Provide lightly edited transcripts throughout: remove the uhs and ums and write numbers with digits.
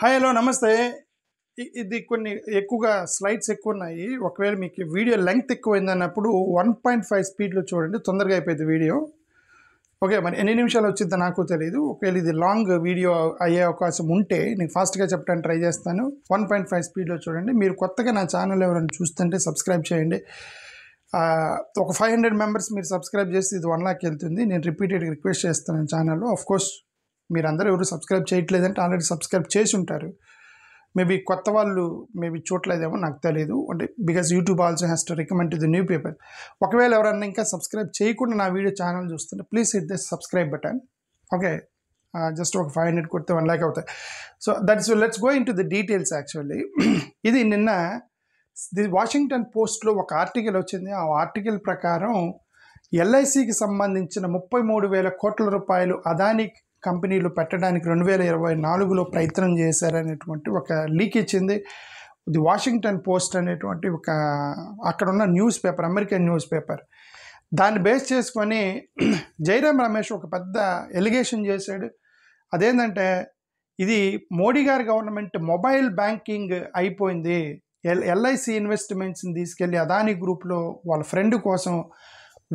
Hi hello నమస్తే. ఇది కొన్ని ఎక్కువగా స్లైడ్స్ ఎక్కువ ఉన్నాయి. ఒకవేళ మీకు వీడియో లెంగ్త్ ఎక్కువైందన్నప్పుడు 1.5 స్పీడ్లో చూడండి, తొందరగా అయిపోయింది వీడియో. ఓకే, మరి ఎన్ని నిమిషాలు వచ్చిందో నాకు తెలియదు. ఒకవేళ ఇది లాంగ్ వీడియో అయ్యే అవకాశం ఉంటే నేను ఫాస్ట్గా చెప్పడానికి ట్రై చేస్తాను. 1.5 స్పీడ్లో చూడండి. మీరు కొత్తగా నా ఛానల్ ఎవరైనా చూస్తుంటే సబ్స్క్రైబ్ చేయండి. ఒక 500 మెంబర్స్ మీరు సబ్స్క్రైబ్ చేసి ఇది 1 లాక్ వెళ్తుంది. నేను రిపీటెడ్గా రిక్వెస్ట్ చేస్తాను ఛానల్లో. ఆఫ్కోర్స్ మీరందరూ ఎవరు సబ్స్క్రైబ్ చేయట్లేదంటే ఆల్రెడీ సబ్స్క్రైబ్ చేసి ఉంటారు. మేబీ కొత్త వాళ్ళు మేబీ చూడలేదేమో నాకు తెలియదు. అంటే because YouTube also has to recommend to the new people. ఒకవేళ ఎవరన్నా ఇంకా సబ్స్క్రైబ్ చేయకుండా నా వీడియో ఛానల్ చూస్తుంటే please hit this subscribe button. Okay, just ఒక 500 కొడితే 1 లాక్ అవుతాయి. So that's let's go in to the details. Actually ఇది నిన్న ది వాషింగ్టన్ పోస్ట్లో ఒక ఆర్టికల్ వచ్చింది. ఆ ఆర్టికల్ ప్రకారం ఎల్ఐసికి సంబంధించిన 33,000 కోట్ల రూపాయలు అదానీ కంపెనీలు పెట్టడానికి 2024లో ప్రయత్నం చేశారనేటువంటి ఒక లీక్ ఇచ్చింది ది వాషింగ్టన్ పోస్ట్ అనేటువంటి ఒక అక్కడున్న news paper, American news paper. దాన్ని బేస్ చేసుకొని జైరామ్ రమేష్ ఒక పెద్ద ఎలిగేషన్ చేశాడు. అదేంటంటే ఇది మోడీ గారి గవర్నమెంట్ మొబైల్ బ్యాంకింగ్ అయిపోయింది, ఎల్ఐసి ఇన్వెస్ట్మెంట్స్ని తీసుకెళ్ళి అదానీ గ్రూప్లో వాళ్ళ ఫ్రెండ్ కోసం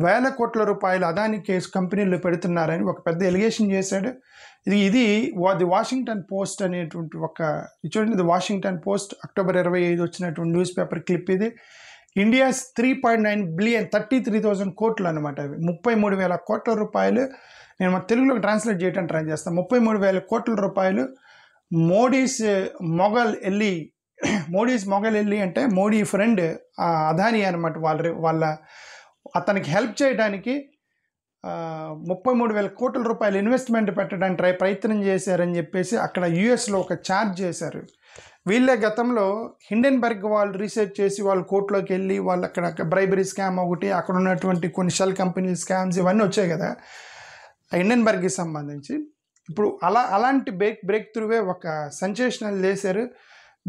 1,000 కోట్ల రూపాయలు అదానీ కంపెనీల్లో పెడుతున్నారని ఒక పెద్ద ఎలిగేషన్ చేశాడు. ఇది ది వాషింగ్టన్ పోస్ట్ అనేటువంటి ఒక చూడండి, ది వాషింగ్టన్ పోస్ట్ October 25 వచ్చినటువంటి న్యూస్ పేపర్ క్లిప్ ఇది. ఇండియాస్ 3.9 బిలియన్ 33,000 కోట్లు అనమాట. అవి 33,000 కోట్ల రూపాయలు. నేను మన తెలుగులోకి ట్రాన్స్లేట్ చేయడానికి ట్రై చేస్తాను. 33,000 కోట్ల రూపాయలు మోడీస్ మొఘల్ ఎల్లి అంటే మోడీ ఫ్రెండ్ అదానీ అనమాట. వాళ్ళ అతనికి హెల్ప్ చేయడానికి 33,000 కోట్ల రూపాయలు ఇన్వెస్ట్మెంట్ పెట్టడానికి ప్రయత్నం చేశారని చెప్పేసి అక్కడ యుఎస్లో ఒక ఛార్జ్ చేశారు. వీళ్ళే గతంలో హిండెన్బర్గ్ వాళ్ళు రీసెర్చ్ చేసి వాళ్ళు కోర్టులోకి వెళ్ళి వాళ్ళు అక్కడ బ్రైబరీ స్కామ్ ఒకటి, అక్కడ ఉన్నటువంటి కొన్ని షెల్ కంపెనీ స్కామ్స్ ఇవన్నీ వచ్చాయి కదా హిండెన్బర్గ్కి సంబంధించి. ఇప్పుడు అలాంటి బ్రేక్ త్రూవే ఒక సెన్సేషనల్ చేశారు.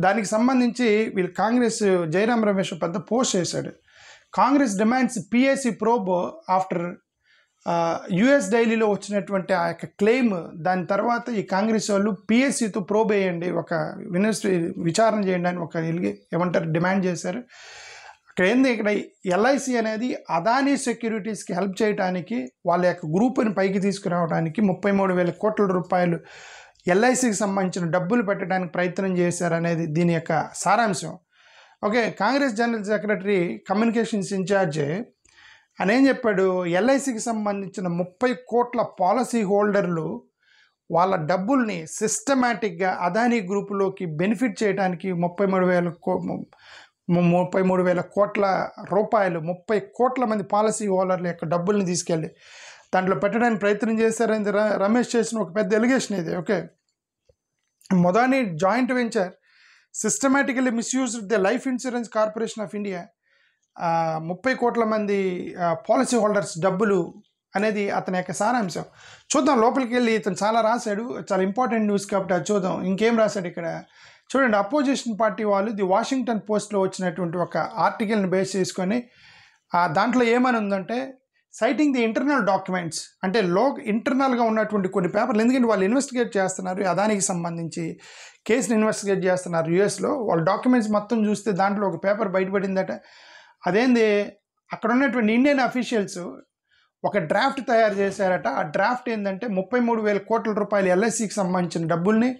దానికి సంబంధించి వీళ్ళు కాంగ్రెస్ జైరామ్ రమేష్ పెద్ద పోస్ట్ చేశాడు. Congress demands PSC probe after US డైలీలో వచ్చినటువంటి ఆ యొక్క క్లెయిమ్. దాని తర్వాత ఈ కాంగ్రెస్ వాళ్ళు పిఎస్సితో ప్రోబ్ వేయండి, ఒక విచారణ చేయండి అని ఒక ఏమంటారు డిమాండ్ చేశారు. ఇక్కడ ఎల్ఐసి అనేది అదానీ సెక్యూరిటీస్కి హెల్ప్ చేయడానికి వాళ్ళ యొక్క గ్రూప్ని పైకి తీసుకురావడానికి 33,000 కోట్ల రూపాయలు ఎల్ఐసికి సంబంధించిన డబ్బులు పెట్టడానికి ప్రయత్నం చేశారనేది దీని యొక్క సారాంశం. Okay, Congress general secretary communications in charge అని ఏం చెప్పాడు, ఎల్ఐసికి సంబంధించిన 30 కోట్ల పాలసీ హోల్డర్లు వాళ్ళ డబ్బుల్ని సిస్టమేటిక్గా అదానీ గ్రూపులోకి బెనిఫిట్ చేయడానికి 33,000 కోట్ల రూపాయలు 30 కోట్ల మంది పాలసీ హోల్డర్ల యొక్క డబ్బుల్ని తీసుకెళ్ళి దాంట్లో పెట్టడానికి ప్రయత్నం చేశారని రమేష్ చేసిన ఒక పెద్ద ఎలిగేషన్ ఇది. ఓకే, మొదటి joint venture systematically misused the life insurance corporation of India 30 కోట్ల మంది పాలసీ హోల్డర్స్ డబ్బులు అనేది అతని యొక్క సారాంశం. చూద్దాం, లోపలికి వెళ్ళి ఇతను చాలా రాశాడు, చాలా ఇంపార్టెంట్ న్యూస్ కాబట్టి అది చూద్దాం. ఇంకేం రాశాడు ఇక్కడ చూడండి. అపోజిషన్ పార్టీ వాళ్ళు ది వాషింగ్టన్ పోస్ట్లో వచ్చినటువంటి ఒక ఆర్టికల్ని బేస్ చేసుకొని దాంట్లో ఏమని ఉందంటే సైటింగ్ ది ఇంటర్నల్ డాక్యుమెంట్స్, అంటే ఇంటర్నల్గా ఉన్నటువంటి కొన్ని పేపర్లు, ఎందుకంటే వాళ్ళు ఇన్వెస్టిగేట్ చేస్తున్నారు అదానికి సంబంధించి కేసుని ఇన్వెస్టిగేట్ చేస్తున్నారు యుఎస్లో. వాళ్ళ డాక్యుమెంట్స్ మొత్తం చూస్తే దాంట్లో ఒక పేపర్ బయటపడిందట. అదేంది, అక్కడ ఉన్నటువంటి ఇండియన్ అఫీషియల్స్ ఒక డ్రాఫ్ట్ తయారు చేశారట. ఆ డ్రాఫ్ట్ ఏంటంటే 33,000 కోట్ల రూపాయలు ఎల్ఐసికి సంబంధించిన డబ్బుల్ని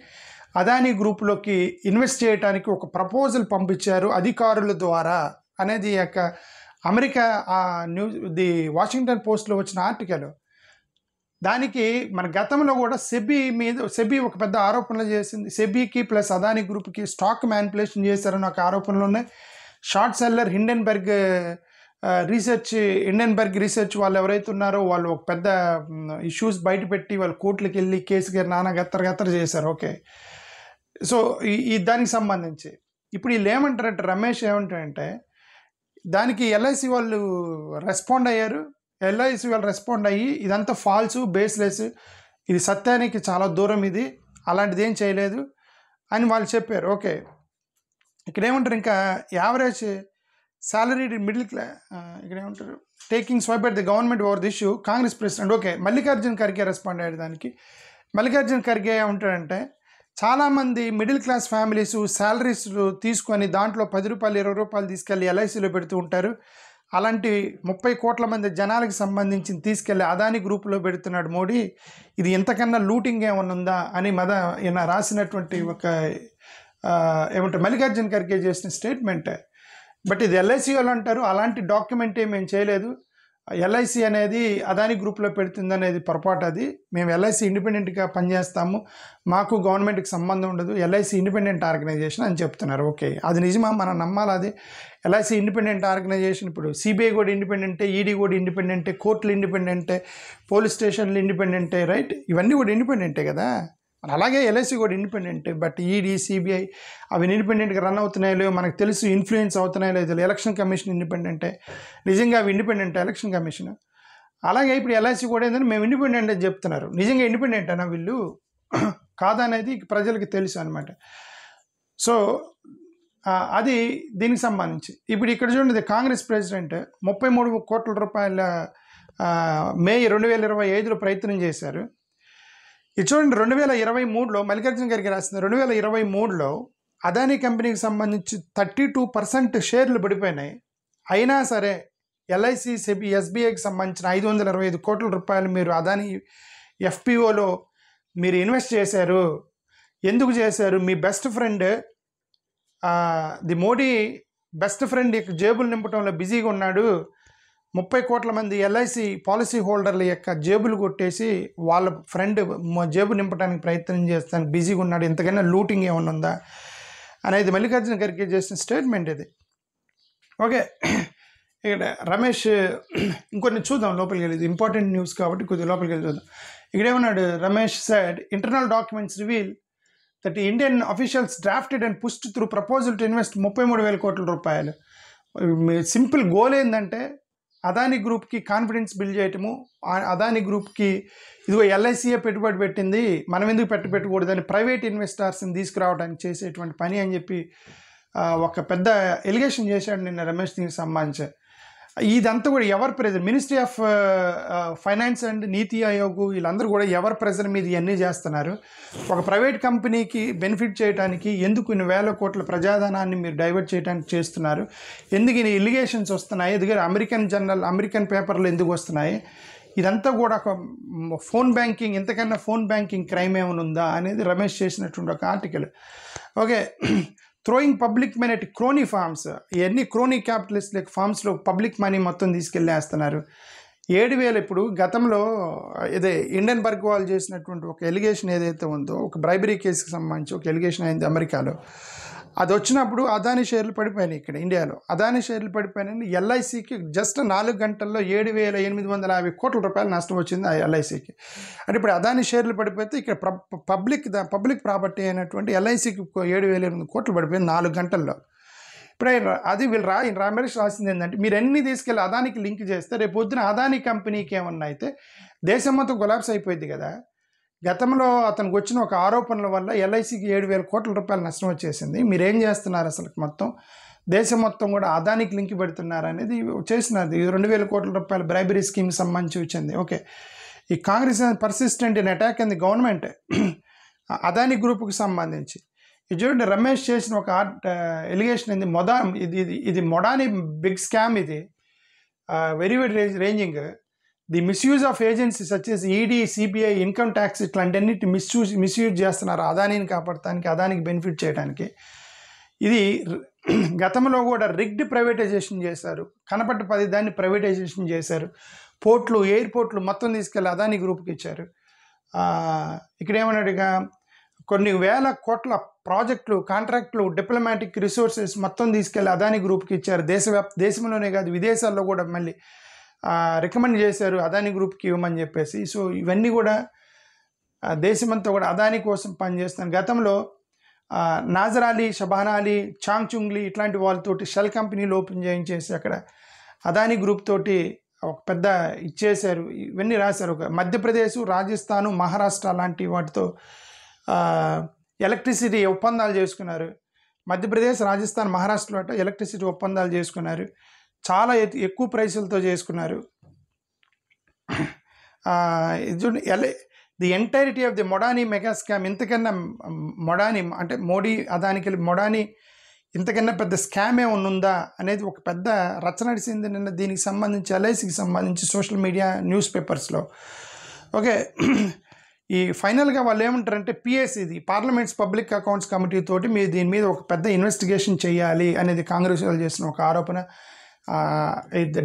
అదానీ గ్రూప్లోకి ఇన్వెస్ట్ చేయడానికి ఒక ప్రపోజల్ పంపించారు అధికారుల ద్వారా అనేది యొక్క అమెరికా ది వాషింగ్టన్ పోస్ట్లో వచ్చిన ఆర్టికల్. దానికి మన గతంలో కూడా సెబీ ఒక పెద్ద ఆరోపణలు చేసింది. సెబీకి ప్లస్ అదానీ గ్రూప్కి స్టాక్ మ్యానిపులేషన్ చేశారని ఒక ఆరోపణలు ఉన్నాయి. షార్ట్ సెల్లర్ హిండెన్బర్గ్ రీసెర్చ్ వాళ్ళు ఎవరైతే ఉన్నారో వాళ్ళు ఒక పెద్ద ఇష్యూస్ బయటపెట్టి వాళ్ళు కోర్టులకు వెళ్ళి కేసుకి నానా గత్తర చేశారు. ఓకే, సో దానికి సంబంధించి ఇప్పుడు వీళ్ళు ఏమంటారంటే రమేష్ ఏమంటారంటే దానికి ఎల్ఐసి వాళ్ళు రెస్పాండ్ అయ్యారు. ఎల్ఐసి వాళ్ళు రెస్పాండ్ అయ్యి ఇదంతా ఫాల్స్, బేస్లెస్, ఇది సత్యానికి చాలా దూరం, ఇది అలాంటిది ఏం చేయలేదు అని వాళ్ళు చెప్పారు. ఓకే, ఇక్కడ ఏమంటారు, ఇంకా యావరేజ్ సాలరీడ్ మిడిల్ క్లాస్, ఇక్కడ ఏమంటారు taking swipe at the government over the issue Congress president. Okay, Mallikarjun Kharge respond అయ్యాడు దానికి. మల్లికార్జున్ ఖర్గే ఏమంటాడంటే చాలామంది మిడిల్ క్లాస్ ఫ్యామిలీస్ శాలరీస్ తీసుకొని దాంట్లో 10 రూపాయలు 20 రూపాయలు తీసుకెళ్ళి ఎల్ఐసిలో పెడుతూ ఉంటారు. అలాంటి 30 కోట్ల మంది జనాలకు సంబంధించి తీసుకెళ్ళి అదాని గ్రూపులో పెడుతున్నాడు మోడీ. ఇది ఇంతకన్నా లూటింగ్ ఏమన్నా ఉందా అని ఈయన రాసినటువంటి ఒక ఏమంటారు మల్లికార్జున ఖర్గే చేసిన స్టేట్మెంట్. బట్ ఇది ఎల్ఐసి వాళ్ళు అంటారు అలాంటి డాక్యుమెంట్ మేము చేయలేదు, ఎల్ఐసి అనేది అదాని గ్రూప్లో పెడుతుంది అనేది పొరపాటు. అది మేము ఎల్ఐసి ఇండిపెండెంట్గా పనిచేస్తాము, మాకు గవర్నమెంట్కి సంబంధం ఉండదు, ఎల్ఐసి ఇండిపెండెంట్ ఆర్గనైజేషన్ అని చెప్తున్నారు. ఓకే, అది నిజమా? మనం నమ్మాలి. అది ఎల్ఐసి ఇండిపెండెంట్ ఆర్గనైజేషన్. ఇప్పుడు సిబిఐ కూడా ఇండిపెండెంటే, ఈడీ కూడా ఇండిపెండెంటే, కోర్టులు ఇండిపెండెంటే, పోలీస్ స్టేషన్లు ఇండిపెండెంటే, రైట్? ఇవన్నీ కూడా ఇండిపెండెంటే కదా. అలాగే ఎల్ఐసి కూడా ఇండిపెండెంట్. బట్ ఈడీ, సిబిఐ అవి ఇండిపెండెంట్గా రన్ అవుతున్నాయో లేవో మనకు తెలుసు, ఇన్ఫ్లుయెన్స్ అవుతున్నాయో లేదో. ఎలక్షన్ కమిషన్ ఇండిపెండెంటే, నిజంగా అవి ఇండిపెండెంట్ ఎలక్షన్ కమిషన్. అలాగే ఇప్పుడు ఎల్ఐసి కూడా ఏంటంటే మేము ఇండిపెండెంట్ అని చెప్తున్నారు. నిజంగా ఇండిపెండెంట్ అనా వీళ్ళు కాదనేది ప్రజలకు తెలుసు అనమాట. సో అది దీనికి సంబంధించి. ఇప్పుడు ఇక్కడ చూడండి, కాంగ్రెస్ ప్రెసిడెంట్ 33 కోట్ల రూపాయల మే 2025లో ప్రయత్నం చేశారు. ఇది చూడండి, 2023లో మల్లికార్జున ఖర్గే రాసింది. 2023లో అదానీ కంపెనీకి సంబంధించి 32% షేర్లు పడిపోయినాయి. అయినా సరే ఎల్ఐసి, సెబీ, ఎస్బీఐకి సంబంధించిన 525 కోట్ల రూపాయలు మీరు అదానీ ఎఫ్పిఓలో మీరు ఇన్వెస్ట్ చేశారు. ఎందుకు చేశారు? మీ best friend the Modi best friend యొక్క జేబులు నింపడంలో బిజీగా ఉన్నాడు. 30 కోట్ల మంది ఎల్ఐసి పాలసీ హోల్డర్ల యొక్క జేబులు కొట్టేసి వాళ్ళ ఫ్రెండ్ జేబు నింపడానికి ప్రయత్నం చేస్తాను బిజీగా ఉన్నాడు. ఇంతకన్నా లూటింగ్ ఏమన్నా ఉందా అనేది మల్లికార్జున ఖర్గే చేసిన స్టేట్మెంట్ ఇది. ఓకే, ఇక్కడ రమేష్ ఇంకొన్ని చూద్దాం లోపలికి వెళ్ళి, ఇంపార్టెంట్ న్యూస్ కాబట్టి కొద్దిగా లోపలికి వెళ్ళి చూద్దాం. ఇక్కడ ఏమన్నాడు Ramesh said internal documents reveal that the Indian officials drafted and pushed through proposal to invest 33,000 కోట్ల రూపాయలు. సింపుల్ గోల్ ఏంటంటే అదానీ గ్రూప్కి కాన్ఫిడెన్స్ బిల్డ్ చేయటము, అదానీ గ్రూప్కి ఇదిగో ఎల్ఐసిఏ పెట్టుబడి పెట్టింది, మనం ఎందుకు పెట్టకూడదని ప్రైవేట్ ఇన్వెస్టర్స్ని తీసుకురావడానికి చేసేటువంటి పని అని చెప్పి ఒక పెద్ద ఎలిగేషన్ చేశాడు నిన్న రమేష్. దీనికి సంబంధించి ఇదంతా కూడా ఎవరి pressure? Ministry of finance and నీతి ఆయోగ్ వీళ్ళందరూ కూడా ఎవరి ప్రెజర్ మీద ఇవన్నీ చేస్తున్నారు? ఒక ప్రైవేట్ కంపెనీకి బెనిఫిట్ చేయడానికి ఎందుకు ఇన్ని వేల కోట్ల ప్రజాధనాన్ని మీరు డైవర్ట్ చేయడానికి చేస్తున్నారు? ఎందుకు ఇన్ని ఎలిగేషన్స్ వస్తున్నాయి? ఎందుకంటే అమెరికన్ పేపర్లు ఎందుకు వస్తున్నాయి? ఇదంతా కూడా ఒక ఫోన్ బ్యాంకింగ్, ఇంతకన్నా ఫోన్ బ్యాంకింగ్ క్రైమ్ ఏమైనా ఉందా అనేది రమేష్ చేసినటువంటి ఒక article. Okay, throwing public money at crony firms. ఇవన్నీ క్రోనీ క్యాపిటలిస్ట్ లైక్ ఫార్మ్స్లో పబ్లిక్ మనీ మొత్తం తీసుకెళ్ళేస్తున్నారు. 7,000 ఇప్పుడు గతంలో ఇదే ఇండెన్బర్గ్ వాళ్ళు చేసినటువంటి ఒక ఎలిగేషన్ ఏదైతే ఉందో, ఒక బ్రైబరీ కేసుకి సంబంధించి ఒక ఎలిగేషన్ అయింది అమెరికాలో. అది వచ్చినప్పుడు అదానీ షేర్లు పడిపోయినాయి. ఇక్కడ ఇండియాలో అదానీ షేర్లు పడిపోయినాయి. ఎల్ఐసికి జస్ట్ 4 గంటల్లో 7,850 కోట్ల రూపాయలు నష్టం వచ్చింది ఆ ఎల్ఐసికి. అంటే ఇప్పుడు అదానీ షేర్లు పడిపోతే ఇక్కడ పబ్లిక్ ప్రాపర్టీ అయినటువంటి ఎల్ఐసికి 7,800 కోట్లు పడిపోయింది 4 గంటల్లో. ఇప్పుడు అది రమేష్ రాసింది ఏంటంటే, మీరు అన్ని తీసుకెళ్ళి అదానికి లింక్ చేస్తే రేపు పొద్దున అదానీ కంపెనీకి ఏమన్నా అయితే దేశం మొత్తం కొలాప్స్ అయిపోయింది కదా. గతంలో అతనికి వచ్చిన ఒక ఆరోపణల వల్ల ఎల్ఐసికి 7,000 కోట్ల రూపాయలు నష్టం వచ్చేసింది. మీరేం చేస్తున్నారు? అసలు మొత్తం దేశం మొత్తం కూడా అదానికి లింక్ పెడుతున్నారు అనేది చేసినది. 2,000 కోట్ల రూపాయల బ్రైబరీ స్కీమ్ సంబంధించి వచ్చింది. ఓకే, ఈ Congress persistent in attack in the government Adani గ్రూప్కి సంబంధించి. ఇది చూడండి, రమేష్ చేసిన ఒక ఎలిగేషన్ ఇది ఇది మొడాని బిగ్ స్కామ్. ఇది very ranging. The misuse of agency such as ED, CBI, income tax ఇట్లాంటివన్నిటి మిస్యూజ్ చేస్తున్నారు అదానీని కాపాడటానికి, అదానికి బెనిఫిట్ చేయడానికి. ఇది గతంలో కూడా రిగ్డ్ ప్రైవేటైజేషన్ చేశారు. కనపడ్డ 10 దాన్ని ప్రైవేటైజేషన్ చేశారు. పోర్ట్లు, ఎయిర్పోర్ట్లు మొత్తం తీసుకెళ్ళి అదానీ గ్రూప్కి ఇచ్చారు. ఇక్కడ ఏమన్నాడుగా, కొన్ని వేల కోట్ల ప్రాజెక్టులు, కాంట్రాక్టులు, డిప్లొమాటిక్ రిసోర్సెస్ మొత్తం తీసుకెళ్ళి అదానీ గ్రూప్కి ఇచ్చారు. దేశంలోనే కాదు విదేశాల్లో కూడా మళ్ళీ రికమెండ్ చేశారు అదానీ గ్రూప్కి ఇవ్వమని చెప్పేసి. సో ఇవన్నీ కూడా దేశమంతా కూడా అదానీ కోసం పనిచేస్తున్నారు. గతంలో నాజర్ అలీ, షబానా అలీ, చాంగ్ చుంగ్లీ ఇట్లాంటి వాళ్ళతోటి షెల్ కంపెనీలు ఓపెన్ చేయించేసి అక్కడ అదానీ గ్రూప్ తోటి ఒక పెద్ద ఇచ్చేశారు. ఇవన్నీ రాశారు. ఒక మధ్యప్రదేశ్, రాజస్థాను, మహారాష్ట్ర లాంటి వాటితో ఎలక్ట్రిసిటీ ఒప్పందాలు చేసుకున్నారు. మధ్యప్రదేశ్, రాజస్థాన్, మహారాష్ట్రలో ఎలక్ట్రిసిటీ ఒప్పందాలు చేసుకున్నారు. చాలా ఎక్కువ ప్రైసులతో చేసుకున్నారు. ఇది చూడండి, the entirety of the Modani mega scam, ఇంతకన్నా మొడానీ అంటే మోడీ అదానికి మొడానీ ఇంతకన్నా పెద్ద స్కామ్ ఏమన్నా ఉందా అనేది ఒక పెద్ద రచన నడిచింది నిన్న దీనికి సంబంధించి, ఎల్ఐసికి సంబంధించి సోషల్ మీడియా న్యూస్ పేపర్స్లో. ఓకే, ఈ ఫైనల్గా వాళ్ళు ఏమంటారంటే పిఎస్సి, ఇది పార్లమెంట్స్ పబ్లిక్ అకౌంట్స్ కమిటీ తోటి మీరు దీని మీద ఒక పెద్ద ఇన్వెస్టిగేషన్ చేయాలి అనేది కాంగ్రెస్ వాళ్ళు చేసిన ఒక ఆరోపణ.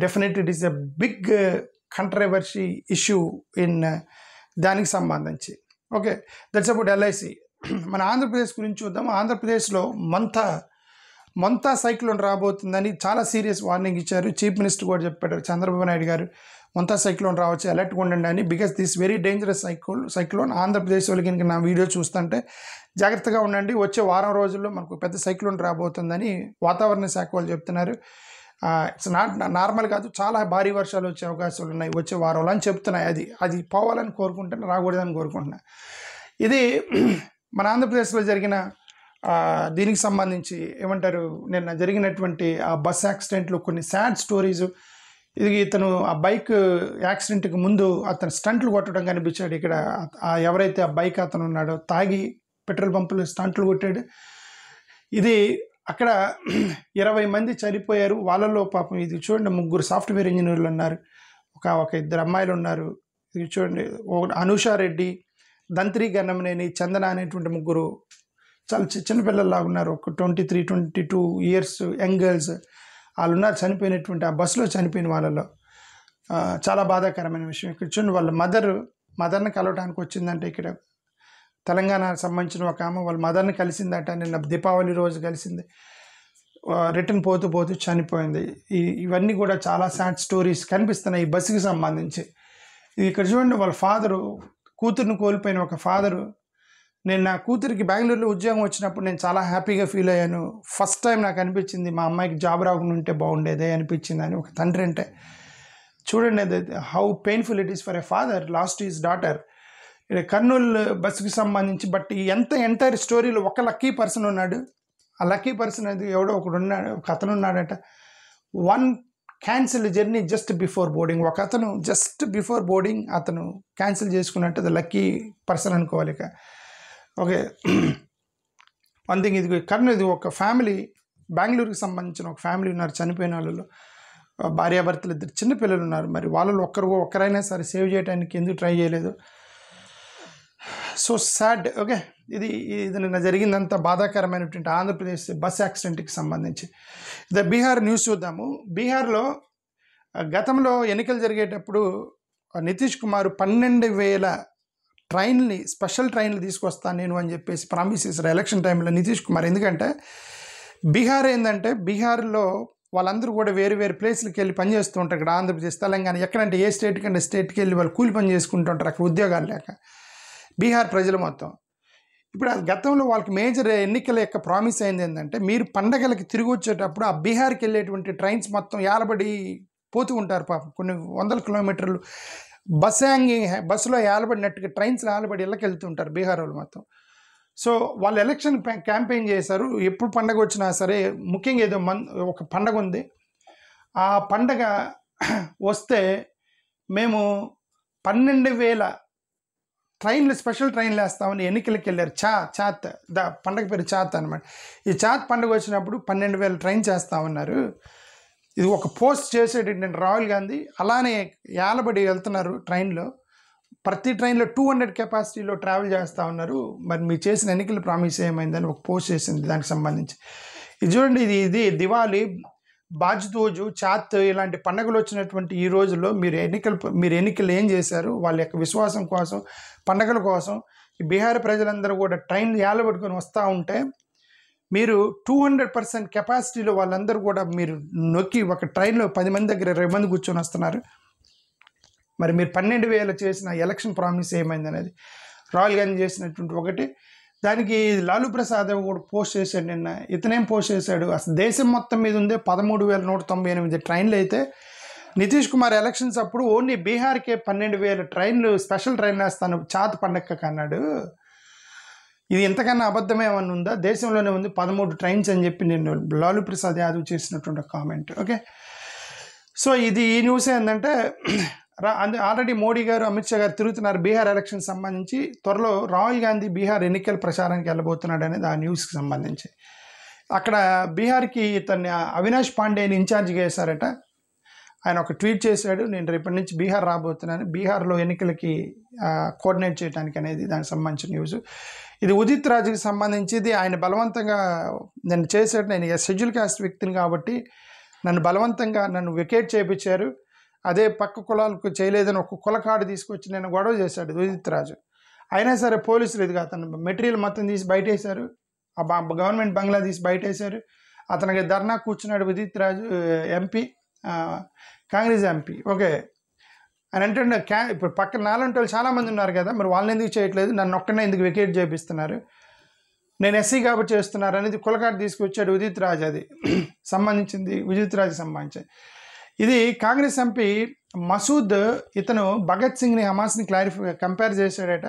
Definite it is a big controversy issue in దానికి సంబంధించి. Okay, that's about LIC. మన ఆంధ్రప్రదేశ్ గురించి చూద్దాం. ఆంధ్రప్రదేశ్లో మొంతా సైక్లోన్ రాబోతుందని చాలా సీరియస్ వార్నింగ్ ఇచ్చారు. చీఫ్ మినిస్టర్ కూడా చెప్పాడు చంద్రబాబు నాయుడు గారు, మొంతా సైక్లోన్ రావచ్చు, అలర్ట్గా ఉండండి అని. Because this very dangerous cyclone Andhra Pradesh వాళ్ళకి కనుక నా వీడియో చూస్తుంటే జాగ్రత్తగా ఉండండి, వచ్చే వారం రోజుల్లో మనకు పెద్ద సైక్లోన్ రాబోతుందని వాతావరణ శాఖ వాళ్ళు చెప్తున్నారు. ఇట్స్ నాట్ నార్మల్ కాదు, చాలా భారీ వర్షాలు వచ్చే అవకాశాలు ఉన్నాయి వచ్చే వారంలో అని చెప్తున్నాయి. అది పోవాలని కోరుకుంటున్నా, రాకూడదని కోరుకుంటున్నా. ఇది మన ఆంధ్రప్రదేశ్లో జరిగిన దీనికి సంబంధించి ఏమంటారు, నిన్న జరిగినటువంటి ఆ బస్ యాక్సిడెంట్లో కొన్ని సాడ్ స్టోరీస్. ఇది ఇతను ఆ బైక్ యాక్సిడెంట్కి ముందు అతను స్టంట్లు కొట్టడం కనిపించాడు. ఇక్కడ ఎవరైతే ఆ బైక్ అతను ఉన్నాడో తాగి పెట్రోల్ పంపులు స్టంట్లు కొట్టాడు. ఇది అక్కడ 20 మంది చనిపోయారు. వాళ్ళలో పాపం ఇది చూడండి, 3 సాఫ్ట్వేర్ ఇంజనీర్లు ఉన్నారు, ఒక 2 అమ్మాయిలు ఉన్నారు. ఇది చూడండి, అనూషారెడ్డి, దంత్రి గన్నమనేని, చందన అనేటువంటి 3 చాలా చిన్నపిల్లల్లాగా ఉన్నారు. ఒక 23-22 ఇయర్స్ యంగ్ గర్ల్స్ వాళ్ళు ఉన్నారు చనిపోయినటువంటి, ఆ బస్సులో చనిపోయిన వాళ్ళలో. చాలా బాధాకరమైన విషయం. ఇక్కడ చూడండి, వాళ్ళ మదర్ని కలవడానికి వచ్చిందంటే, ఇక్కడ తెలంగాణకు సంబంధించిన ఒక ఆమె వాళ్ళ మదర్ని కలిసిందట. నిన్న దీపావళి రోజు కలిసింది, రిటర్న్ పోతూ చనిపోయింది. ఇవన్నీ కూడా చాలా సాడ్ స్టోరీస్ కనిపిస్తున్నాయి ఈ బస్సుకి సంబంధించి. ఇక్కడ చూడండి, వాళ్ళ ఫాదరు, కూతురుని కోల్పోయిన ఒక ఫాదరు, నేను నా కూతురికి బెంగళూరులో ఉద్యోగం వచ్చినప్పుడు నేను చాలా హ్యాపీగా ఫీల్ అయ్యాను. ఫస్ట్ టైం నాకు అనిపించింది మా అమ్మాయికి జాబ్ రాకుండా ఉంటే బాగుండేదే అనిపించింది అని ఒక తండ్రి అంటే. చూడండి, అది how painful it is for a father lost his daughter. ఇక్కడ కర్నూలు బస్సుకి సంబంధించి బట్ ఎంటైర్ స్టోరీలో ఒక లక్కీ పర్సన్ ఉన్నాడు. ఆ లక్కీ పర్సన్ అది ఎవడో ఒక అతను ఉన్నాడట. 1 cancel journey just before boarding. ఒక అతను జస్ట్ బిఫోర్ బోర్డింగ్ అతను క్యాన్సిల్ చేసుకున్నట్టు, అది లక్కీ పర్సన్ అనుకోవాలి. ఓకే, వన్ థింగ్, ఇది కర్నూలు, ఇది ఒక ఫ్యామిలీ, బెంగళూరుకి సంబంధించిన ఒక ఫ్యామిలీ ఉన్నారు. చనిపోయిన వాళ్ళలో భార్యాభర్తలు 2 చిన్నపిల్లలు ఉన్నారు. మరి వాళ్ళలో ఒక్కరైనా సరే సేవ్ చేయడానికి ఎందుకు ట్రై చేయలేదు? So sad. ఓకే, ఇది నిన్న జరిగిందంతా బాధాకరమైనటువంటి ఆంధ్రప్రదేశ్ బస్ యాక్సిడెంట్కి సంబంధించి. బీహార్ న్యూస్ చూద్దాము. బీహార్లో గతంలో ఎన్నికలు జరిగేటప్పుడు నితీష్ కుమార్ 12,000 ట్రైన్ని, స్పెషల్ ట్రైన్లు తీసుకొస్తాను నేను అని చెప్పేసి ప్రామిస్ చేశారు ఎలక్షన్ టైంలో నితీష్ కుమార్. ఎందుకంటే బీహార్ ఏంటంటే, బీహార్లో వాళ్ళందరూ కూడా వేరు ప్లేస్లకి వెళ్ళి పనిచేస్తూ ఉంటారు. ఇక్కడ ఆంధ్రప్రదేశ్, తెలంగాణ, ఎక్కడంటే ఏ స్టేట్ కంటే స్టేట్కి వెళ్ళి వాళ్ళు కూలి పని చేసుకుంటూ ఉంటారు అక్కడ ఉద్యోగాలు లేక, బీహార్ ప్రజలు మొత్తం. ఇప్పుడు ఆ గతంలో వాళ్ళకి మేజర్ ఎన్నికల యొక్క ప్రామిస్ అయింది ఏంటంటే, మీరు పండగలకి తిరిగి వచ్చేటప్పుడు ఆ బీహార్కి వెళ్ళేటువంటి ట్రైన్స్ మొత్తం ఏలబడి పోతూ ఉంటారు పాపం, కొన్ని 100 కిలోమీటర్లు బస్సులో ఏలబడినట్టుగా ట్రైన్స్ ఏలబడి ఇళ్ళకి వెళ్తుంటారు బీహార్ వాళ్ళు మొత్తం. సో వాళ్ళు ఎలక్షన్ క్యాంపెయిన్ చేశారు. ఎప్పుడు పండగ వచ్చినా సరే, ముఖ్యంగా ఏదో ఒక పండగ ఉంది, ఆ పండగ వస్తే మేము 12,000 ట్రైన్లు, స్పెషల్ ట్రైన్లు వేస్తామని ఎన్నికలకి వెళ్ళారు. చాత్ పండగ పేరు చాత్ అనమాట. ఈ చాత్ పండుగ వచ్చినప్పుడు 12,000 ట్రైన్ చేస్తామన్నారు. ఇది ఒక పోస్ట్ చేసేటంటే రాహుల్ గాంధీ అలానే ఏలబడి వెళ్తున్నారు ట్రైన్లో. ప్రతి ట్రైన్లో 200 కెపాసిటీలో ట్రావెల్ చేస్తూ ఉన్నారు. మరి మీరు చేసిన ఎన్నికల ప్రామిస్ ఏమైందని ఒక పోస్ట్ చేసింది దానికి సంబంధించి. ఇది చూడండి, ఇది దివాళీ, బాజ్దోజు, చాత్ ఇలాంటి పండుగలు వచ్చినటువంటి ఈ రోజుల్లో మీరు ఎన్నికలు ఏం చేశారు? వాళ్ళ యొక్క విశ్వాసం కోసం, పండుగల కోసం ఈ బీహార్ ప్రజలందరూ కూడా ట్రైన్లు ఏలబడుకొని వస్తూ ఉంటే, మీరు 200% కెపాసిటీలో వాళ్ళందరూ కూడా మీరు నొక్కి ఒక ట్రైన్లో 10 మంది దగ్గర 20 మంది కూర్చొని వస్తున్నారు. మరి మీరు 12,000 చేసిన ఎలక్షన్ ప్రామిస్ ఏమైంది అనేది రాహుల్ గాంధీ చేసినటువంటి ఒకటి. దానికి లాలూ ప్రసాద్ కూడా పోస్ట్ చేశాడు నిన్న. ఇతనేం పోస్ట్ చేశాడు, అసలు దేశం మొత్తం మీద ఉందే 13,198 ట్రైన్లు అయితే, నితీష్ కుమార్ ఎలక్షన్స్ అప్పుడు ఓన్లీ బీహార్కే 12,000 ట్రైన్లు, స్పెషల్ ట్రైన్లు వేస్తాను చాత్ పండగకి అన్నాడు. ఇది ఎంతకన్నా అబద్ధమే ఏమన్నా ఉందా? దేశంలోనే ఉంది 13 ట్రైన్స్ అని చెప్పి నేను లాలూ ప్రసాద్ యాదవ్ చేసినటువంటి కామెంట్. ఓకే, సో ఈ న్యూస్ ఏంటంటే, ఆల్రెడీ మోడీ గారు అమిత్ షా గారు తిరుగుతున్నారు బీహార్ ఎలక్షన్ సంబంధించి. త్వరలో రాహుల్ గాంధీ బీహార్ ఎన్నికల ప్రచారానికి వెళ్ళబోతున్నాడు అనేది ఆ న్యూస్కి సంబంధించి. అక్కడ బీహార్కి ఇతన్ని అవినాష్ పాండేని ఇన్ఛార్జిగా వేశారట. ఆయన ఒక ట్వీట్ చేశాడు, నేను రేపటి నుంచి బీహార్ రాబోతున్నాను, బీహార్లో ఎన్నికలకి కోఆర్డినేట్ చేయడానికి అనేది దానికి సంబంధించిన న్యూస్. ఇది ఉదిత్ రాజుకి సంబంధించింది. ఆయన బలవంతంగా నేను చేశాడు, నేను షెడ్యూల్ కాస్ట్ వ్యక్తిని కాబట్టి నన్ను బలవంతంగా వికేట్ చేయించారు, అదే పక్క కులాలకు చేయలేదని ఒక కుల కార్డు తీసుకొచ్చి నేను గొడవ చేశాడు ఉదిత్ రాజు. అయినా సరే పోలీసులు ఇదిగా అతను మెటీరియల్ మొత్తం తీసి బయటేశారు, ఆ గవర్నమెంట్ బంగ్లా తీసి బయటేశారు. అతనికి ధర్నా కూర్చున్నాడు ఉదిత్ రాజు, ఎంపీ, కాంగ్రెస్ ఎంపీ. ఓకే, అని అంటే ఇప్పుడు పక్కన నాలంటి వాళ్ళు చాలామంది ఉన్నారు కదా, మరి వాళ్ళని ఎందుకు చేయట్లేదు, నన్ను ఒక్కనే ఎందుకు వికెట్ చేపిస్తున్నారు, నేను ఎస్సీ కాబట్టి చేస్తున్నారు అనేది కులకాటు తీసుకొచ్చాడు ఉదిత్ రాజు. అది సంబంధించింది ఉదిత్ రాజుకి సంబంధించి. ఇది కాంగ్రెస్ ఎంపీ మసూద్, ఇతను భగత్ సింగ్ని హమాస్ని కంపేర్ చేశాడట.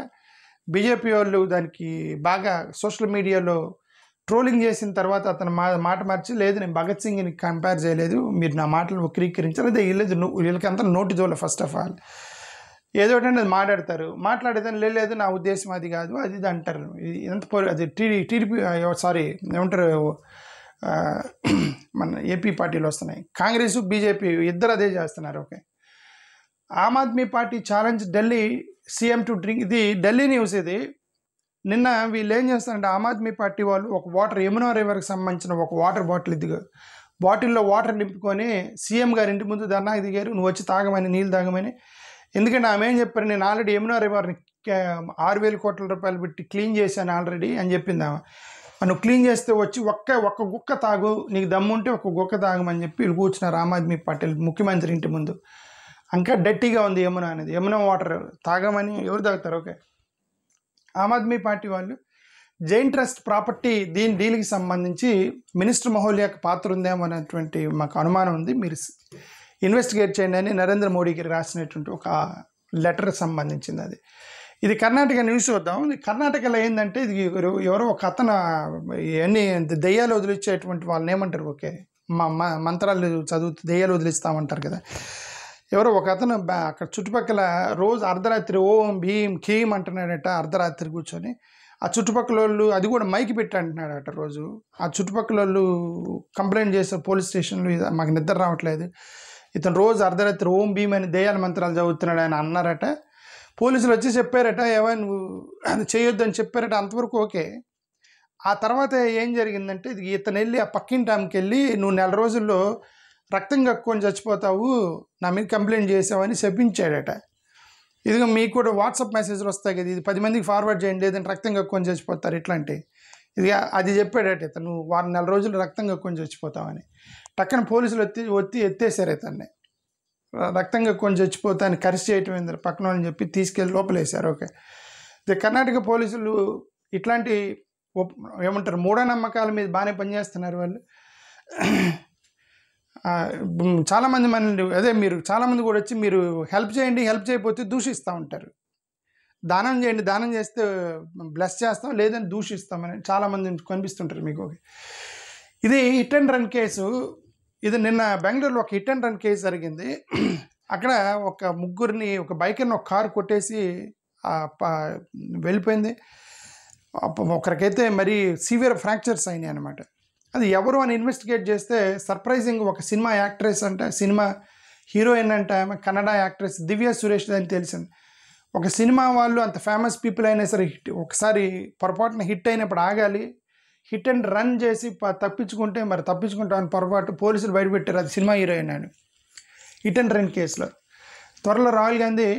బీజేపీ వాళ్ళు దానికి బాగా సోషల్ మీడియాలో ట్రోలింగ్ చేసిన తర్వాత అతను మాట మార్చి, లేదు నేను భగత్ సింగ్ని కంపేర్ చేయలేదు, మీరు నా మాటలు వక్రీకరించారు, అదే వీళ్ళకంతా నోటి జోల. ఫస్ట్ ఆఫ్ ఆల్ ఏదో ఒకటి అది మాట్లాడేదని లేదు, నా ఉద్దేశం అది కాదు, అది ఇది అంటారు. ఎంత అది టీడీపీ సారీ ఏమంటారు, మన ఏపీ పార్టీలు వస్తున్నాయి, కాంగ్రెస్ బీజేపీ ఇద్దరు అదే చేస్తున్నారు. Okay, Aam Aadmi Party challenge Delhi CM to drink. ఇది ఢిల్లీ న్యూస్. ఇది నిన్న వీళ్ళు ఏం చేస్తారంటే ఆమ్ ఆద్మీ పార్టీ వాళ్ళు ఒక వాటర్, యమునా రివర్కి సంబంధించిన ఒక వాటర్ బాటిల్, ఇది బాటిల్లో వాటర్ నింపుకొని సీఎం గారి ఇంటి ముందు ధర్నాకి దిగారు, నువ్వు వచ్చి తాగమని, నీళ్ళు తాగమని. ఎందుకంటే ఆమె ఏం చెప్పారు, నేను ఆల్రెడీ యమునా రివర్ని 6,000 కోట్ల రూపాయలు పెట్టి క్లీన్ చేశాను ఆల్రెడీ అని చెప్పింది ఆమె. నువ్వు క్లీన్ చేస్తే వచ్చి ఒక్క గుక్క తాగు, నీకు దమ్ముంటే ఒక గుక్క తాగమని చెప్పి వీళ్ళు కూర్చున్నారు ఆమ్ ఆద్మీ పార్టీ ముఖ్యమంత్రి ఇంటి ముందు. ఇంకా డట్టీగా ఉంది యమునా అనేది, యమునా వాటర్ తాగమని ఎవరు తాగుతారు? ఓకే, ఆమ్ ఆద్మీ పార్టీ వాళ్ళు జైన్ ట్రస్ట్ ప్రాపర్టీ డీల్కి సంబంధించి మినిస్టర్ మహోలియాకి పాత్ర ఉందేమో అనేటువంటి మాకు అనుమానం ఉంది, మీరు ఇన్వెస్టిగేట్ చేయండి అని నరేంద్ర మోడీకి రాసినటువంటి ఒక లెటర్ సంబంధించింది. అది ఇది కర్ణాటక న్యూస్ చూద్దాం. కర్ణాటకలో ఏంటంటే ఇది ఎవరో ఒక అతను ఎన్ని దెయ్యాలు వదిలించేటువంటి వాళ్ళని ఏమంటారు, ఓకే మంత్రాలు చదువుతూ దెయ్యాలు వదిలిస్తామంటారు కదా, ఎవరో ఒక అతను అక్కడ చుట్టుపక్కల రోజు అర్ధరాత్రి ఓం భీం ఖీం అంటున్నాడట, అర్ధరాత్రి కూర్చొని. ఆ చుట్టుపక్కల వాళ్ళు అది కూడా మైకి పెట్టి అంటున్నాడట రోజు. ఆ చుట్టుపక్కల వాళ్ళు కంప్లైంట్ చేశారు పోలీస్ స్టేషన్లో, మాకు నిద్ర రావట్లేదు, ఇతను రోజు అర్ధరాత్రి ఓం భీం అని దెయ్యాల మంత్రాలు చదువుతున్నాడు అని అన్నారట. పోలీసులు వచ్చి చెప్పారట, ఏమైనా నువ్వు అది చేయొద్దు అని చెప్పారట. అంతవరకు ఓకే. ఆ తర్వాత ఏం జరిగిందంటే, ఇతను వెళ్ళి ఆ పక్కింటి ఆమెకి వెళ్ళి, నువ్వు 4 రోజుల్లో రక్తం కక్కుని చచ్చిపోతావు, నా మీద కంప్లైంట్ చేసావని చెప్పించాడట. ఇదిగో మీకు కూడా వాట్సాప్ మెసేజ్లు వస్తాయి కదా, ఇది 10 మందికి ఫార్వర్డ్ చేయండి, లేదంటే రక్తం కక్కుని చచ్చిపోతారు ఇట్లాంటి. ఇది అది చెప్పాడట ఇతను, నువ్వు 4 రోజులు రక్తం కక్కుని చచ్చిపోతావని. టక్కన పోలీసులు ఎత్తేసారు ఇతన్ని. రక్తం కక్కుని చచ్చిపోతాను కరిసి చేయటం ఏంది పక్కన వాళ్ళని చెప్పి తీసుకెళ్ళి లోపలేశారు. ఓకే, ఇది కర్ణాటక పోలీసులు ఇట్లాంటి ఏమంటారు మూఢనమ్మకాల మీద బాగానే పనిచేస్తున్నారు వాళ్ళు. చాలామంది మనల్ని అదే మీరు చాలామంది కూడా వచ్చి మీరు హెల్ప్ చేయండి, హెల్ప్ చేయకపోతే దూషిస్తూ ఉంటారు. దానం చేయండి, దానం చేస్తే బ్లెస్ చేస్తాం, లేదని దూషిస్తామని చాలామంది కనిపిస్తుంటారు మీకు. ఇది హిట్ అండ్ రన్ కేసు. ఇది నిన్న బెంగళూరులో ఒక హిట్ అండ్ రన్ కేసు జరిగింది. అక్కడ ఒక ముగ్గురిని ఒక బైకర్ని ఒక కారు కొట్టేసి వెళ్ళిపోయింది. ఒకరికైతే మరి సివియర్ ఫ్రాక్చర్స్ అయినాయి అనమాట. అది ఎవరు అని ఇన్వెస్టిగేట్ చేస్తే సర్ప్రైజింగ్ ఒక సినిమా యాక్ట్రెస్ అంటే, సినిమా హీరోయిన్ అంటే ఆమె కన్నడ యాక్ట్రెస్ దివ్య సురేష్ అని తెలిసింది. ఒక సినిమా వాళ్ళు అంత ఫేమస్ పీపుల్ అయినా సరే ఒకసారి పొరపాటున హిట్ అయినప్పుడు ఆగాలి, హిట్ అండ్ రన్ చేసి తప్పించుకుంటే మరి తప్పించుకుంటామని పొరపాటు పోలీసులు బయటపెట్టారు. అది సినిమా హీరోయిన్ అని హిట్ అండ్ రన్ కేసులో. త్వరలో రాహుల్ గాంధీ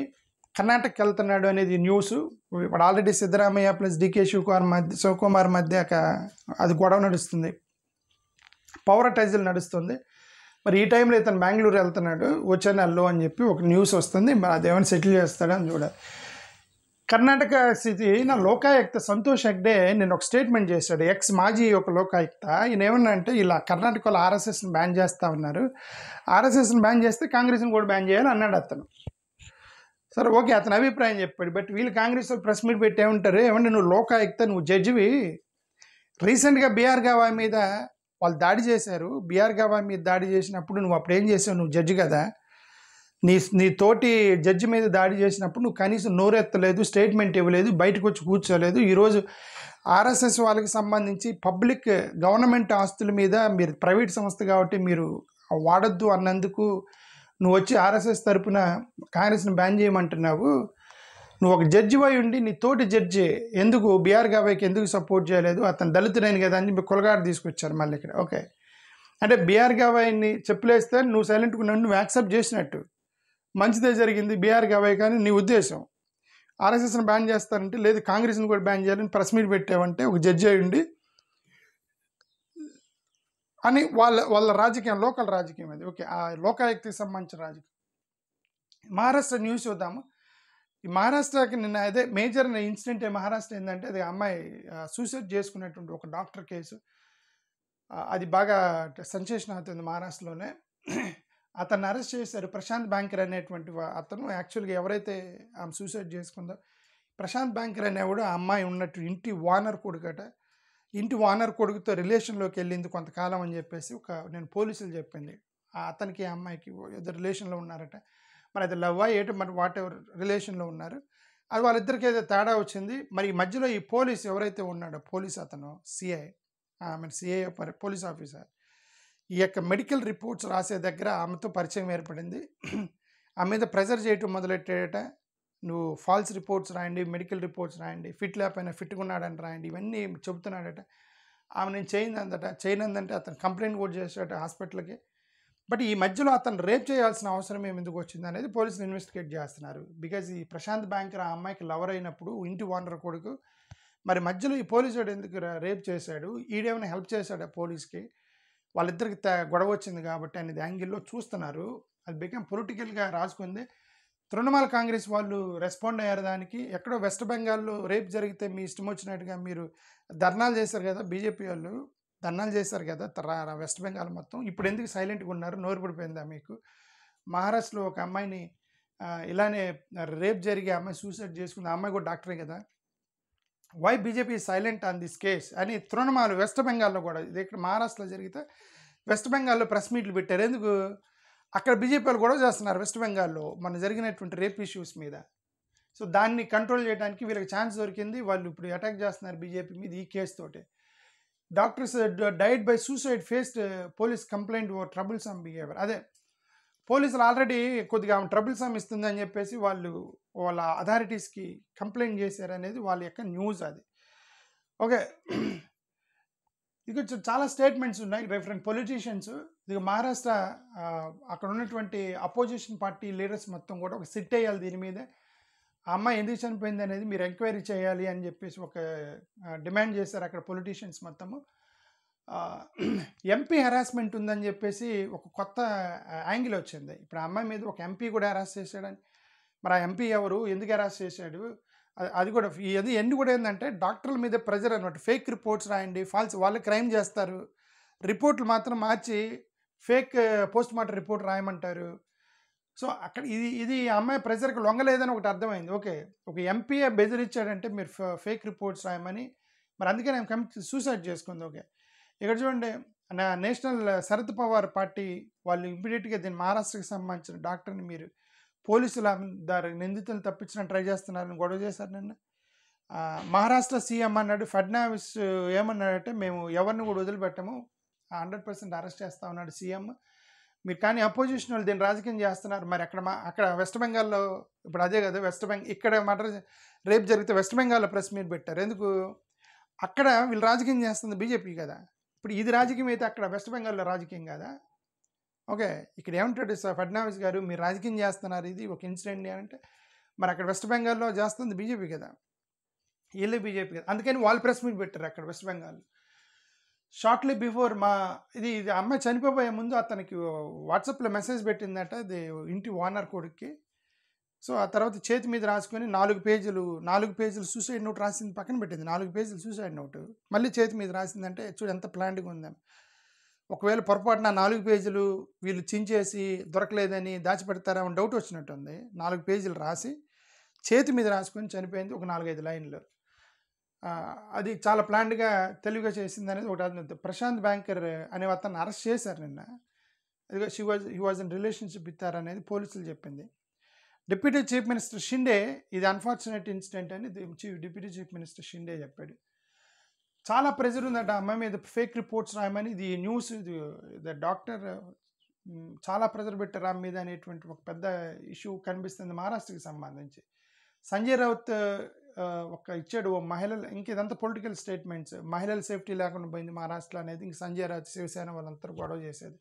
కర్ణాటకకి వెళ్తున్నాడు అనేది న్యూస్. ఇప్పుడు ఆల్రెడీ సిద్ధరామయ్య ప్లస్ డికే శివకుమార్ మధ్య అది గొడవ నడుస్తుంది, పవర్ అటాచ్లు నడుస్తుంది. మరి ఈ టైంలో ఇతను బెంగళూరు వెళ్తున్నాడు వచ్చే నెలలో అని చెప్పి ఒక న్యూస్ వస్తుంది. మరి అదేమైనా సెటిల్ చేస్తాడని చూడాలి. కర్ణాటక స్థితి నా లోకాయుక్త సంతోష్ హెగ్డే నేను ఒక స్టేట్మెంట్ చేశాడు, ఎక్స్ మాజీ ఒక లోకాయుక్త. ఈయన ఏమన్నా అంటే ఇలా కర్ణాటకలో ఆర్ఎస్ఎస్ని బ్యాన్ చేస్తూ ఉన్నారు, ఆర్ఎస్ఎస్ని బ్యాన్ చేస్తే కాంగ్రెస్ని కూడా బ్యాన్ చేయాలి అన్నాడు అతను. సరే ఓకే, అతని అభిప్రాయం చెప్పాడు. బట్ వీళ్ళు కాంగ్రెస్ ప్రెస్ మీట్ పెట్టి ఏమంటారు, ఏమంటే నువ్వు లోకాయుక్త, నువ్వు జడ్జివి. రీసెంట్గా బీఆర్ గవా మీద వాళ్ళు దాడి చేశారు, బీఆర్ గవా మీద దాడి చేసినప్పుడు నువ్వు అప్పుడు ఏం చేసావు, నువ్వు జడ్జి కదా, నీ తోటి జడ్జి మీద దాడి చేసినప్పుడు నువ్వు కనీసం నోరెత్తలేదు, స్టేట్మెంట్ ఇవ్వలేదు, బయటకు వచ్చి కూర్చోలేదు. ఈరోజు ఆర్ఎస్ఎస్ వాళ్ళకి సంబంధించి పబ్లిక్ గవర్నమెంట్ ఆస్తుల మీద మీరు ప్రైవేట్ సంస్థ కాబట్టి మీరు వాడద్దు అన్నందుకు నువ్వు వచ్చి ఆర్ఎస్ఎస్ తరపున కాంగ్రెస్ని బ్యాన్ చేయమంటున్నావు. నువ్వు ఒక జడ్జి అయి ఉండి నీ తోటి జడ్జి ఎందుకు బీఆర్ గవాయికి ఎందుకు సపోర్ట్ చేయలేదు, అతను దళితుడైన కదా అని చెప్పి కొలగాడు తీసుకొచ్చారు మళ్ళీ ఇక్కడ. ఓకే, అంటే బీఆర్ గవాయిని చెప్పులేస్తే నువ్వు సైలెంట్గా నువ్వు యాక్సెప్ట్ చేసినట్టు, మంచిదే జరిగింది బీఆర్ గవాయి కానీ నీ ఉద్దేశం. ఆర్ఎస్ఎస్ని బ్యాన్ చేస్తారంటే లేదు కాంగ్రెస్ని కూడా బ్యాన్ చేయాలని ప్రెస్ మీట్ పెట్టావంటే ఒక జడ్జి అయి ఉండి అని వాళ్ళ రాజకీయం, లోకల్ రాజకీయం అది. ఓకే, ఆ లోకాయుక్తికి సంబంధించిన రాజకీయం. మహారాష్ట్ర న్యూస్ చూద్దాము. ఈ మహారాష్ట్రకి నిన్న అదే మేజర్ ఇన్సిడెంట్ మహారాష్ట్ర ఏంటంటే అది అమ్మాయి సూసైడ్ చేసుకునేటువంటి ఒక డాక్టర్ కేసు. అది బాగా సెన్సేషన్ అవుతుంది మహారాష్ట్రలోనే. అతన్ని అరెస్ట్ చేశారు. ప్రశాంత్ బ్యాంకర్ అనేటువంటి అతను యాక్చువల్గా ఎవరైతే ఆమె సూసైడ్ చేసుకుందో ప్రశాంత్ బ్యాంకర్ అనేవాడు ఆ అమ్మాయి ఉన్నట్టు ఇంటి ఓనర్ కొడుకట. ఇంటి ఓనర్ కొడుకుతో రిలేషన్లోకి వెళ్ళింది కొంతకాలం అని చెప్పేసి నేను పోలీసులు చెప్పింది. అతనికి ఆ అమ్మాయికి ఏదో రిలేషన్లో ఉన్నారట. మరి అది లవ్ ఏటో మరి వాట్ ఎవర్ రిలేషన్లో ఉన్నారు. అది వాళ్ళిద్దరికి ఏదో తేడా వచ్చింది. మరి ఈ మధ్యలో ఈ పోలీస్ ఎవరైతే ఉన్నాడో పోలీస్ అతను సిఐ పోలీస్ ఆఫీసర్ ఈ యొక్క మెడికల్ రిపోర్ట్స్ రాసే దగ్గర ఆమెతో పరిచయం ఏర్పడింది. ఆమె మీద ప్రెజర్ చేయటం మొదలెట్టాడట. నువ్వు ఫాల్స్ రిపోర్ట్స్ రాయండి, మెడికల్ రిపోర్ట్స్ రాయండి, ఫిట్ లేకపోయినా ఫిట్గా ఉన్నాడని రాయండి, ఇవన్నీ చెబుతున్నాడట. ఆమె నేను చేయనందంటే అతను కంప్లైంట్ కూడా చేశాడట హాస్పిటల్కి. బట్ ఈ మధ్యలో అతను రేప్ చేయాల్సిన అవసరం ఎందుకు వచ్చింది అనేది పోలీసులు ఇన్వెస్టిగేట్ చేస్తున్నారు. బికాజ్ ఈ ప్రశాంత్ బ్యాంకర్ ఆ అమ్మాయికి లవర్ అయినప్పుడు ఇంటి ఓనర్ కొడుకు, మరి మధ్యలో ఈ పోలీసుడు ఎందుకు రేప్ చేశాడు, ఈడేమైనా హెల్ప్ చేశాడు పోలీస్కి, వాళ్ళిద్దరికి గొడవ వచ్చింది కాబట్టి అనేది యాంగిల్లో చూస్తున్నారు. అది బికమ్ పొలిటికల్గా రాసుకుంది. తృణమూల్ కాంగ్రెస్ వాళ్ళు రెస్పాండ్ అయ్యారు దానికి. ఎక్కడో వెస్ట్ బెంగాల్లో రేప్ జరిగితే మీ ఇష్టం వచ్చినట్టుగా మీరు ధర్నాలు చేశారు కదా, బీజేపీ వాళ్ళు ధర్నాలు చేశారు కదా వెస్ట్ బెంగాల్ మొత్తం. ఇప్పుడు ఎందుకు సైలెంట్గా ఉన్నారు, నోరు పడిపోయిందా మీకు? మహారాష్ట్రలో ఒక అమ్మాయిని ఇలానే రేప్ జరిగి అమ్మాయి సూసైడ్ చేసుకుంది. ఆ అమ్మాయి కూడా డాక్టరే కదా. Why BJP silent on this case అని తృణమూల్ వెస్ట్ బెంగాల్లో కూడా, ఇది ఇక్కడ మహారాష్ట్రలో జరిగితే వెస్ట్ బెంగాల్లో ప్రెస్ మీట్లు పెట్టారు. ఎందుకు? అక్కడ బీజేపీ వాళ్ళు గొడవ చేస్తున్నారు వెస్ట్ బెంగాల్లో మన జరిగినటువంటి రేప్ ఇష్యూస్ మీద. సో దాన్ని కంట్రోల్ చేయడానికి వీళ్ళకి ఛాన్స్ దొరికింది. వాళ్ళు ఇప్పుడు అటాక్ చేస్తున్నారు బీజేపీ మీద ఈ కేసు తోటి. Doctors died by suicide faced police complaint over trouble some behaviour. అదే పోలీసులు ఆల్రెడీ కొద్దిగా ట్రబుల్ సమ్ ఇస్తుందని చెప్పేసి వాళ్ళ అథారిటీస్కి కంప్లైంట్ చేశారు అనేది వాళ్ళ యొక్క న్యూస్ అది. ఓకే, ఇక చాలా స్టేట్మెంట్స్ ఉన్నాయి డిఫరెంట్ పొలిటీషియన్స్. ఇక మహారాష్ట్ర అక్కడ ఉన్నటువంటి అపోజిషన్ పార్టీ లీడర్స్ మొత్తం కూడా ఒక సిట్ అయ్యాలి దీని మీద. ఆ అమ్మాయి ఎందుకు చనిపోయింది అనేది మీరు ఎంక్వైరీ చేయాలి అని చెప్పేసి ఒక డిమాండ్ చేశారు అక్కడ పొలిటీషియన్స్ మొత్తము. ఎంపీ హెరాస్మెంట్ ఉందని చెప్పేసి ఒక కొత్త యాంగిల్ వచ్చింది. ఇప్పుడు ఆ అమ్మాయి మీద ఒక ఎంపీ కూడా హెరాస్ చేశాడని. మరి ఆ ఎంపీ ఎవరు, ఎందుకు హెరాస్ చేశాడు, అది కూడా ఎన్ని కూడా ఏంటంటే డాక్టర్ల మీద ప్రెజర్ అన్నమాట. ఫేక్ రిపోర్ట్స్ రాయండి, ఫాల్స్, వాళ్ళు క్రైమ్ చేస్తారు, రిపోర్ట్లు మాత్రం మార్చి ఫేక్ పోస్ట్ మార్టం రిపోర్ట్ రాయమంటారు. సో అక్కడ ఇది అమ్మాయి ప్రెజర్కి లొంగలేదని ఒకటి అర్థమైంది. ఓకే, ఒక ఎంపీ బెదిరించాడంటే మీరు ఫేక్ రిపోర్ట్స్ రాయమని, మరి అందుకే నేను సూసైడ్ చేసుకుంది. ఓకే, ఇక్కడ చూడండి, నేషనల్ శరద్ పవార్ పార్టీ వాళ్ళు ఇమ్మీడియట్గా దీన్ని మహారాష్ట్రకి సంబంధించిన డాక్టర్ని మీరు పోలీసుల నిందితులను తప్పించడానికి ట్రై చేస్తున్నారని గొడవ చేశారు నిన్న. మహారాష్ట్ర సీఎం అన్నాడు, ఫడ్నవీస్ ఏమన్నాడంటే మేము ఎవరిని కూడా వదిలిపెట్టము, 100% అరెస్ట్ చేస్తా ఉన్నాడు సీఎం. మీరు కానీ అపోజిషన్ వాళ్ళు దీన్ని రాజకీయం చేస్తున్నారు. మరి అక్కడ వెస్ట్ బెంగాల్లో ఇప్పుడు అదే కదా, వెస్ట్ బెంగాల్ ఇక్కడ రేపు జరిగితే వెస్ట్ బెంగాల్లో ప్రెస్ మీట్ పెట్టారు. ఎందుకు? అక్కడ వీళ్ళు రాజకీయం చేస్తుంది బీజేపీ కదా. ఇప్పుడు ఇది రాజకీయం అయితే అక్కడ వెస్ట్ బెంగాల్లో రాజకీయం కదా. ఓకే, ఇక్కడ ఏమంటాడు ఫడ్నవీస్ గారు, మీరు రాజకీయం చేస్తున్నారు, ఇది ఒక ఇన్సిడెంట్ అంటే, మరి అక్కడ వెస్ట్ బెంగాల్లో చేస్తుంది బీజేపీ కదా, వీళ్ళే బీజేపీ కదా. అందుకని వాళ్ళు ప్రెస్ మీట్ పెట్టారు అక్కడ వెస్ట్ బెంగాల్. షార్ట్లీ బిఫోర్ ఇది అమ్మాయి చనిపోయే ముందు అతనికి వాట్సాప్లో మెసేజ్ పెట్టిందట అది ఇంటి ఓనర్ కొడుక్కి. సో ఆ తర్వాత చేతి మీద రాసుకొని 4 పేజీలు సూసైడ్ నోట్ రాసింది, పక్కన పెట్టింది. 4 పేజీలు సూసైడ్ నోటు మళ్ళీ చేతి మీద రాసిందంటే చూడు ఎంత ప్లాన్డ్గా ఉందని. ఒకవేళ పొరపాటున 4 పేజీలు వీళ్ళు చించేసి దొరకలేదని దాచిపెడతారని డౌట్ వచ్చినట్టుంది. 4 పేజీలు రాసి చేతి మీద రాసుకొని చనిపోయింది, ఒక 4-5 లైన్లు. అది చాలా ప్లాన్డ్గా తెలివిగా చేసింది అనేది ఒకటి. ప్రశాంత్ బ్యాంకర్ అనే అతన్ని అరెస్ట్ చేశారు నిన్న. ఇదిగో he was in relationship with her అనేది పోలీసులు చెప్పింది. డిప్యూటీ చీఫ్ మినిస్టర్ షిండే ఇది అన్ఫార్చునేట్ ఇన్సిడెంట్ అని డిప్యూటీ చీఫ్ మినిస్టర్ షిండే చెప్పాడు. చాలా ప్రెజర్ ఉందట అమ్మాయి మీద, ఫేక్ రిపోర్ట్స్ రాయమని. ఇది న్యూస్, ఇది డాక్టర్ చాలా ప్రెజర్ పెట్టారు ఆమె మీద అనేటువంటి ఒక పెద్ద ఇష్యూ కనిపిస్తుంది మహారాష్ట్రకి సంబంధించి. సంజయ్ రౌత్ ఒక ఇచ్చాడు మహిళలు, ఇంక ఇదంతా పొలిటికల్ స్టేట్మెంట్స్. మహిళల సేఫ్టీ లేకుండా పోయింది మహారాష్ట్రలో అనేది ఇంక సంజయ్ రౌత్ శివసేన వాళ్ళంతా గొడవ చేసేది.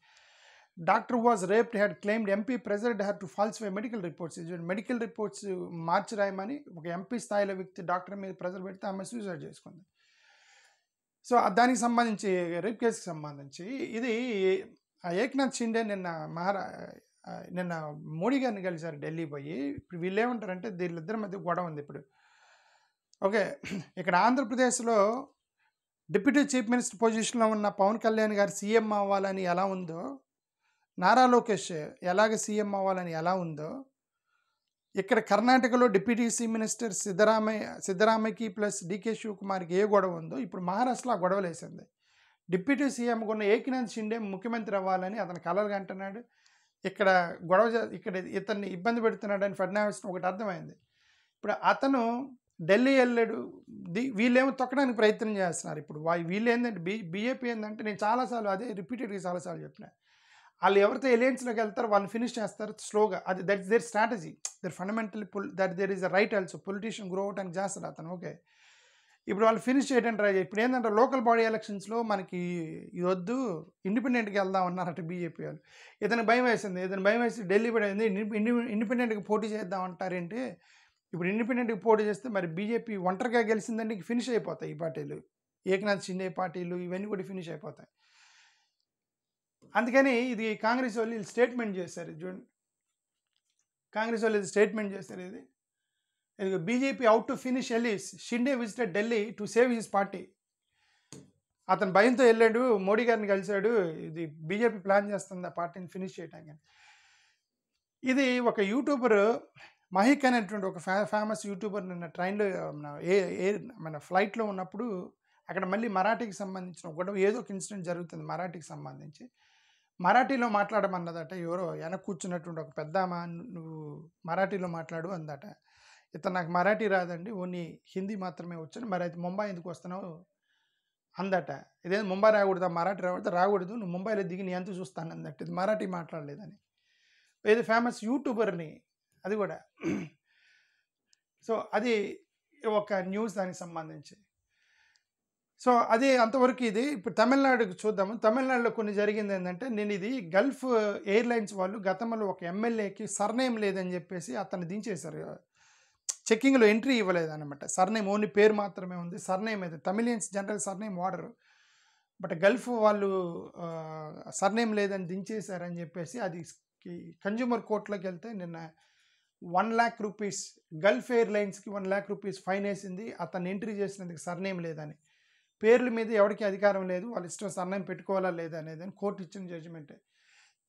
Doctor was raped had claimed MP pressured had to falsify medical reports. Medical reports మార్చి రాయమని ఒక ఎంపీ స్థాయిలో వ్యక్తి డాక్టర్ మీద ప్రెజర్ పెడితే ఆమె సూసైడ్ చేసుకుంది. సో దానికి సంబంధించి రేప్ కేసుకి సంబంధించి ఇది ఏక్నాథ్ షిండే నిన్న మోడీ గారిని కలిసారు ఢిల్లీ పోయి. ఇప్పుడు వీళ్ళు ఏమంటారంటే వీళ్ళిద్దరి మధ్య గొడవ ఉంది ఇప్పుడు. ఓకే, ఇక్కడ ఆంధ్రప్రదేశ్లో డిప్యూటీ చీఫ్ మినిస్టర్ పొజిషన్లో ఉన్న పవన్ కళ్యాణ్ గారు సీఎం అవ్వాలని ఎలా ఉందో, నారా లోకేష్ ఎలాగ సీఎం అవ్వాలని ఎలా ఉందో, ఇక్కడ కర్ణాటకలో డిప్యూటీ చీఫ్ మినిస్టర్ సిద్ధరామయ్యకి ప్లస్ డీకే శివకుమార్కి ఏ గొడవ ఉందో ఇప్పుడు మహారాష్ట్రలో ఆ గొడవలు వేసింది. డిప్యూటీ సీఎం ఉన్న ఏక్నాథ్ షిండే ముఖ్యమంత్రి అవ్వాలని అతను కలలుగా అంటున్నాడు. ఇక్కడ ఇక్కడ ఇతన్ని ఇబ్బంది పెడుతున్నాడని ఫడ్నవీస్ ఒకటి అర్థమైంది. ఇప్పుడు అతను ఢిల్లీ వెళ్ళాడు, వీళ్ళేమో తొక్కడానికి ప్రయత్నం చేస్తున్నారు. ఇప్పుడు వీళ్ళు ఏంటంటే బీజేపీ ఏంటంటే, నేను చాలాసార్లు అదే రిపీటెడ్గా చాలాసార్లు చెప్పిన, వాళ్ళు ఎవరితో ఎలియన్స్లోకి వెళ్తారో వాళ్ళని ఫినిష్ చేస్తారు స్లోగా. అది that's their strategy, their fundamental there is a right also. Politician grow out అని చేస్తారు అతను. ఓకే, ఇప్పుడు వాళ్ళు ఫినిష్ చేయడానికి ట్రై చేయాలి. ఇప్పుడు ఏంటంటే లోకల్ బాడీ ఎలక్షన్స్లో మనకి ఇది వద్దు, ఇండిపెండెంట్గా వెళ్దాం అన్నారట బీజేపీ వాళ్ళు. ఇతను భయం వేసింది, ఢిల్లీ పడింది, ఇండిపెండెంట్గా పోటీ చేద్దాం అంటారేంటి. ఇప్పుడు ఇండిపెండెంట్గా పోటీ చేస్తే మరి బీజేపీ ఒంటరిగా గెలిచిందంటే ఫినిష్ అయిపోతాయి ఈ పార్టీలు, ఏకనాథ్ షిండే పార్టీలు ఇవన్నీ కూడా ఫినిష్ అయిపోతాయి. అందుకని ఇది కాంగ్రెస్ వాళ్ళు స్టేట్మెంట్ చేశారు. చూడండి, కాంగ్రెస్ వాళ్ళు ఇది స్టేట్మెంట్ చేశారు. ఇది BJP out to finish allies, Shinde visited Delhi to save his party. అతను భయంతో వెళ్ళాడు, మోడీ గారిని కలిశాడు, ఇది బీజేపీ ప్లాన్ చేస్తుంది ఆ పార్టీని ఫినిష్ చేయడానికి. ఇది ఒక యూట్యూబర్ మహిక్ అనేటువంటి ఒక ఫేమస్ యూట్యూబర్ నిన్న ట్రైన్లో మన ఫ్లైట్లో ఉన్నప్పుడు అక్కడ మళ్ళీ మరాఠీకి సంబంధించిన గొడవ ఏదో ఒక ఇన్సిడెంట్ జరుగుతుంది మరాఠీకి సంబంధించి. మరాఠీలో మాట్లాడమన్నదట ఎవరో వెనక కూర్చున్నటువంటి ఒక పెద్దామా, నువ్వు మరాఠీలో మాట్లాడు అందట. ఇతను నాకు మరాఠీ రాదండి, ఓన్లీ హిందీ మాత్రమే వచ్చాను, మరి అయితే ముంబై ఎందుకు వస్తున్నావు అందట. ఇదేదో ముంబై రాకూడదు, మరాఠీ రాకూడదు, నువ్వు ముంబైలో దిగి నీ ఎంత చూస్తాను అందట. ఇది మరాఠీ మాట్లాడలేదని ఏదో ఫేమస్ యూట్యూబర్ని, అది కూడా. సో అది ఒక న్యూస్ దానికి సంబంధించి. సో అది అంతవరకు. ఇది ఇప్పుడు తమిళనాడుకి చూద్దాము. తమిళనాడులో కొన్ని జరిగింది ఏంటంటే, నేను ఇది గల్ఫ్ ఎయిర్లైన్స్ వాళ్ళు గతంలో ఒక ఎమ్మెల్యేకి సర్నేమ్ లేదని చెప్పేసి అతన్ని దించేశారు. చెక్కింగ్లో ఎంట్రీ ఇవ్వలేదన్నమాట. సర్నేమ్ ఓన్లీ పేరు మాత్రమే ఉంది, సర్నేమ్ అయితే తమిళియన్స్ జనరల్ సర్నేమ్ వాడరు. బట్ గల్ఫ్ వాళ్ళు సర్నేమ్ లేదని దించేశారని చెప్పేసి అది కన్జ్యూమర్ కోర్టులోకి వెళ్తే నిన్న 1 lakh rupees గల్ఫ్ ఎయిర్లైన్స్కి 1 lakh rupees ఫైన్ వేసింది. అతను ఎంట్రీ చేసినందుకు సర్నేమ్ లేదని. పేర్ల మీద ఎవరికి అధికారం లేదు, వాళ్ళ ఇష్టం సర్నేమ్ పెట్టుకోవాలా లేదా అనేది అని కోర్టు ఇచ్చిన జడ్జిమెంటే.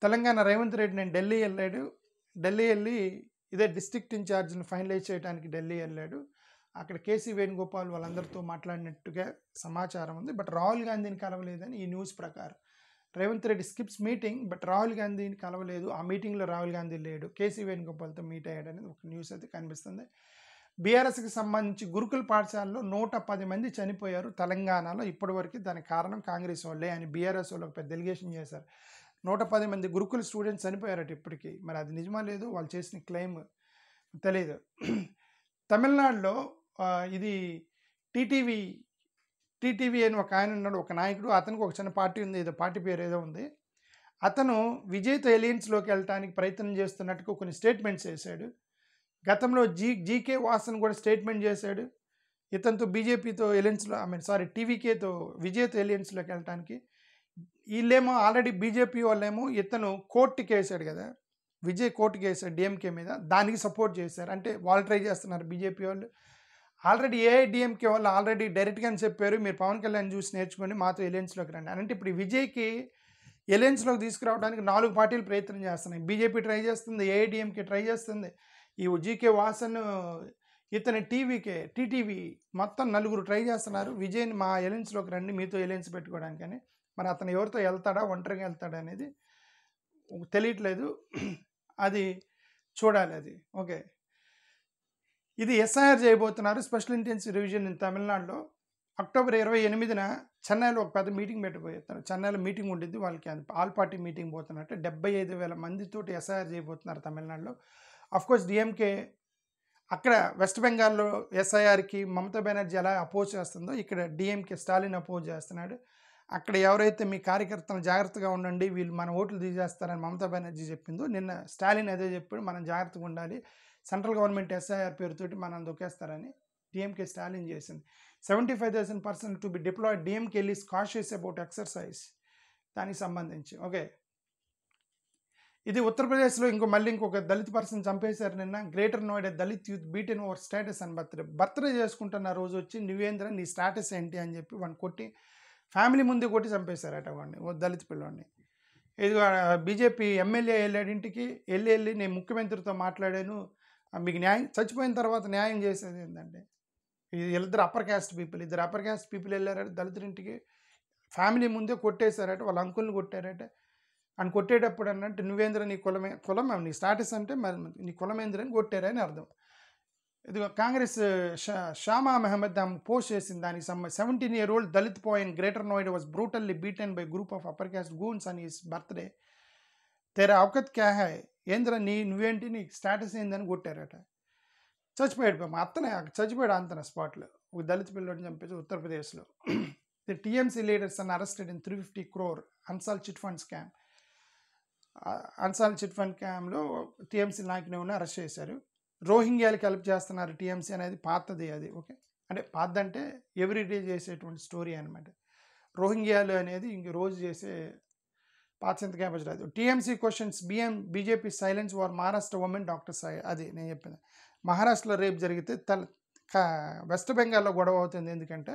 తెలంగాణ రేవంత్ రెడ్డి నేను ఢిల్లీ వెళ్ళాడు, ఢిల్లీ వెళ్ళి ఇదే డిస్ట్రిక్ట్ ఇన్ఛార్జ్ని ఫైనలైజ్ చేయడానికి ఢిల్లీ వెళ్ళాడు. అక్కడ కేసీ వేణుగోపాల్ వాళ్ళందరితో మాట్లాడినట్టుగా సమాచారం ఉంది. బట్ రాహుల్ గాంధీని కలవలేదని ఈ న్యూస్ ప్రకారం. Revanth Reddy skips meeting, but Rahul గాంధీని కలవలేదు. ఆ మీటింగ్లో రాహుల్ గాంధీ లేడు, కేసీ వేణుగోపాల్తో మీట్ అయ్యాడు అనేది ఒక న్యూస్ అయితే కనిపిస్తుంది. బీఆర్ఎస్కి సంబంధించి గురుకుల పాఠశాలలో 110 మంది చనిపోయారు తెలంగాణలో ఇప్పటివరకు. దానికి కారణం కాంగ్రెస్ వాళ్ళే అని బీఆర్ఎస్ వాళ్ళు ఒక పెద్ద డెలిగేషన్ చేశారు. 110 మంది గురుకుల స్టూడెంట్స్ చనిపోయారట ఇప్పటికీ. మరి అది నిజమా లేదు, వాళ్ళు చేసిన క్లెయిమ్ తెలియదు. తమిళనాడులో ఇది టీటీవీ అని ఒక ఆయన ఉన్నాడు, ఒక నాయకుడు. అతనికి ఒక చిన్న పార్టీ ఉంది, ఏదో పార్టీ పేరు ఏదో ఉంది. అతను విజయ్తో ఎలియన్స్లోకి వెళ్ళడానికి ప్రయత్నం చేస్తున్నట్టుగా కొన్ని స్టేట్మెంట్స్ చేశాడు. గతంలో జీకే వాసన్ కూడా స్టేట్మెంట్ చేశాడు ఇతనితో బీజేపీతో ఎలియన్స్లో, టీవీకేతో విజయ్తో ఎలియన్స్లోకి వెళ్ళడానికి. వీళ్ళేమో ఆల్రెడీ బీజేపీ వాళ్ళేమో ఇతను కోర్టుకి వేసాడు కదా, విజయ్ కోర్టుకి వేసాడు డిఎంకే మీద, దానికి సపోర్ట్ చేశారు. అంటే వాళ్ళు ట్రై చేస్తున్నారు బీజేపీ వాళ్ళు. ఆల్రెడీ ఏఐడిఎంకే వాళ్ళు ఆల్రెడీ డైరెక్ట్గానే చెప్పారు, మీరు పవన్ కళ్యాణ్ చూసి నేర్చుకోండి, మాతో ఎలియన్స్లోకి రండి అంటే. ఇప్పుడు విజయ్కి ఎలియన్స్లోకి తీసుకురావడానికి 4 పార్టీలు ప్రయత్నం చేస్తున్నాయి. బీజేపీ ట్రై చేస్తుంది, ఏఐడిఎంకే ట్రై చేస్తుంది, ఈ జీకే వాసన్, ఇతని టీటీవీ మొత్తం 4 ట్రై చేస్తున్నారు విజయ్ని మా ఎలియన్స్లోకి రండి, మీతో ఎలియన్స్ పెట్టుకోవడానికని. మరి అతను ఎవరితో వెళ్తాడా, ఒంటరిగా వెళ్తాడా అనేది తెలియట్లేదు. అది చూడాలి అది. ఓకే. ఇది ఎస్ఐఆర్ చేయబోతున్నారు. స్పెషల్ ఇంటెన్సివ్ రివిజన్ ఇన్ తమిళనాడులో అక్టోబర్ 28న చెన్నైలో ఒక పెద్ద మీటింగ్ పెట్టబోతున్నారు. చెన్నైలో మీటింగ్ ఉండిద్ది. వాళ్ళకి ఆల్ పార్టీ మీటింగ్ పోతున్నట్టు 75,000 మందితోటి ఎస్ఐఆర్ చేయబోతున్నారు తమిళనాడులో. అఫ్కోర్స్ డిఎంకే అక్కడ వెస్ట్ బెంగాల్లో ఎస్ఐఆర్కి మమతా బెనర్జీ ఎలా అపోజ్ చేస్తుందో ఇక్కడ డిఎంకే స్టాలిన్ అపోజ్ చేస్తున్నాడు. అక్కడ ఎవరైతే మీ కార్యకర్తలు జాగ్రత్తగా ఉండండి, వీళ్ళు మన ఓట్లు తీసేస్తారని మమతా బెనర్జీ చెప్పిందో నిన్న స్టాలిన్ అదే చెప్పాడు. మనం జాగ్రత్తగా ఉండాలి, సెంట్రల్ గవర్నమెంట్ ఎస్ఐఆర్ పేరుతోటి మనం దొక్కేస్తారని డిఎంకే స్టాలిన్ చేసింది. 75,000 person to be deployed. DMK lies cautious about exercise దానికి సంబంధించి. ఓకే. ఇది ఉత్తరప్రదేశ్లో ఇంకొక దళిత పర్సన్ చంపేశారు నిన్న. Greater Noida Dalit youth beaten over status అని బర్త్డే చేసుకుంటున్న రోజు వచ్చి నువ్వేంద్ర నీ స్టేటస్ ఏంటి అని చెప్పి వాడిని కొట్టి ఫ్యామిలీ ముందే కొట్టి చంపేశారట వాడిని, ఓ దళిత పిల్లోడిని. ఇది బీజేపీ ఎమ్మెల్యే వెళ్ళాడు ఇంటికి, వెళ్ళి నేను ముఖ్యమంత్రితో మాట్లాడాను, మీకు న్యాయం, చచ్చిపోయిన తర్వాత న్యాయం చేసేది ఏంటంటే ఇద్దరు అప్పర్ క్యాస్ట్ పీపుల్ వెళ్ళారట దళితుడింటికి, ఫ్యామిలీ ముందే కొట్టేశారట, వాళ్ళ అంకుల్ని కొట్టారట. అని కొట్టేటప్పుడు అన్నట్టు నువ్వేంద్ర నీ కులం నీ స్టాటస్ అంటే మరి నీ కులమేంద్ర అని కొట్టారని అర్థం. ఇది కాంగ్రెస్ షామా మహమ్మద్ పోస్ట్ చేసింది దానికి 17-year-old Dalit boy in Greater Noida was brutally beaten by group of upper caste goons on his birthday. తెరా అవకత్ క్యా హై, ఏంద్ర నువ్వేంటి నీ స్టాటస్ ఏందని కొట్టారట. చచ్చిపోయాడు, మా అత్తనే చచ్చిపోయాడు అంతన స్పాట్లో. ఒక దళిత పిల్లోడిని చంపేసి ఉత్తరప్రదేశ్లో. The TMC leaders an arrested in 350 crore Ansal chit fund scam. Ansal chit fund స్కామ్లో టీఎంసీ నాయకుని అరెస్ట్ చేశారు. రోహింగ్యాలకి హెల్ప్ చేస్తున్నారు టీఎంసీ అనేది పాతది అది. ఓకే, అంటే పాతదంటే ఎవ్రీడే చేసేటువంటి స్టోరీ అనమాట. రోహింగ్యాలు అనేది ఇంక రోజు చేసే పాత సింతకాయ రాదు. TMC questions BJP silence war Maharashtra women doctor Sai. అది నేను చెప్పింది. మహారాష్ట్రలో రేపు జరిగితే వెస్ట్ బెంగాల్లో గొడవ అవుతుంది. ఎందుకంటే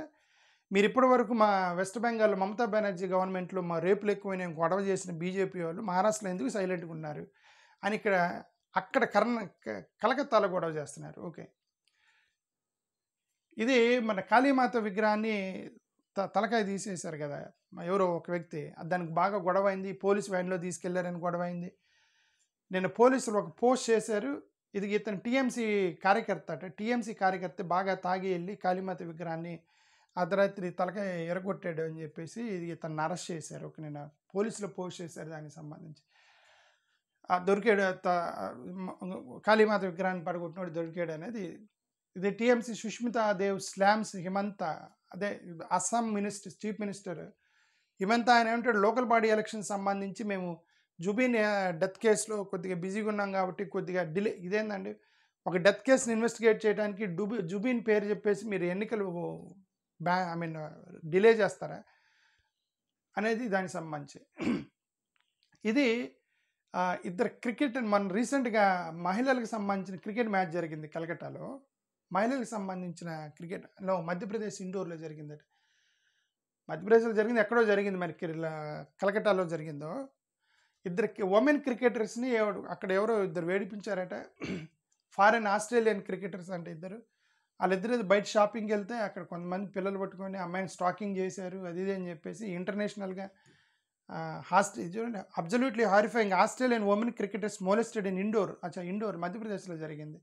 మీరు ఇప్పటి వరకు మా వెస్ట్ బెంగాల్లో మమతా బెనర్జీ గవర్నమెంట్లో మా రేపులు ఎక్కువైనా గొడవ చేసిన బీజేపీ వాళ్ళు మహారాష్ట్రలో ఎందుకు సైలెంట్గా ఉన్నారు అని అక్కడ కలకత్తాలో గొడవ చేస్తున్నారు. ఓకే, ఇది మన కాళీమాత విగ్రహాన్ని తలకాయ తీసేశారు కదా ఎవరో ఒక వ్యక్తి, దానికి బాగా గొడవ అయింది. పోలీసు వ్యాన్లో తీసుకెళ్లారని గొడవ అయింది. నేను పోలీసులు ఒక పోస్ట్ చేశారు. ఇది ఇతను టీఎంసీ కార్యకర్త అట. టీఎంసీ కార్యకర్త బాగా తాగి వెళ్ళి కాళీమాత విగ్రహాన్ని అర్ధరాత్రి తలకాయ ఎరగొట్టాడు అని చెప్పేసి ఇది ఇతను అరెస్ట్ చేశారు. ఒక నేను పోలీసులో పోస్ట్ చేశారు దానికి సంబంధించి. దొరికాడు, కాళీమాత విగ్రహాన్ని పడగొట్టినోడు దొరికాడు అనేది. ఇది టీఎంసీ సుష్మితా దేవ్ స్లామ్స్ హిమంత, అదే అస్సాం చీఫ్ మినిస్టర్ హిమంత. ఆయన ఏమంటాడు, లోకల్ బాడీ ఎలక్షన్ సంబంధించి మేము జుబిన్ డెత్ కేసులో కొద్దిగా బిజీగా ఉన్నాం కాబట్టి కొద్దిగా డిలే. ఇదేందండి, ఒక డెత్ కేసుని ఇన్వెస్టిగేట్ చేయడానికి జుబిన్ పేరు చెప్పేసి మీరు ఎన్నికలు డిలే చేస్తారా అనేది దానికి సంబంధించి. ఇది ఇద్దరు క్రికెట్, మన రీసెంట్గా మహిళలకు సంబంధించిన క్రికెట్ మ్యాచ్ జరిగింది కలకట్టాలో. మహిళలకు సంబంధించిన క్రికెట్లో మధ్యప్రదేశ్ ఇండోర్లో జరిగిందట. మధ్యప్రదేశ్లో జరిగింది, ఎక్కడో జరిగింది, మరి కలకట్టాలో జరిగిందో. ఇద్దరు ఉమెన్ క్రికెటర్స్ని అక్కడ ఎవరో ఇద్దరు వేడిపించారట. ఫారెన్ ఆస్ట్రేలియన్ క్రికెటర్స్ అంటే ఇద్దరు. వాళ్ళిద్దరు బయట షాపింగ్కి వెళ్తే అక్కడ కొంతమంది పిల్లలు పట్టుకొని అమ్మాయిని స్టాకింగ్ చేశారు అది ఇది అని చెప్పేసి ఇంటర్నేషనల్గా చూడండి, absolutely horrifying. Australian women cricketers molested in Indore మధ్యప్రదేశ్లో జరిగింది.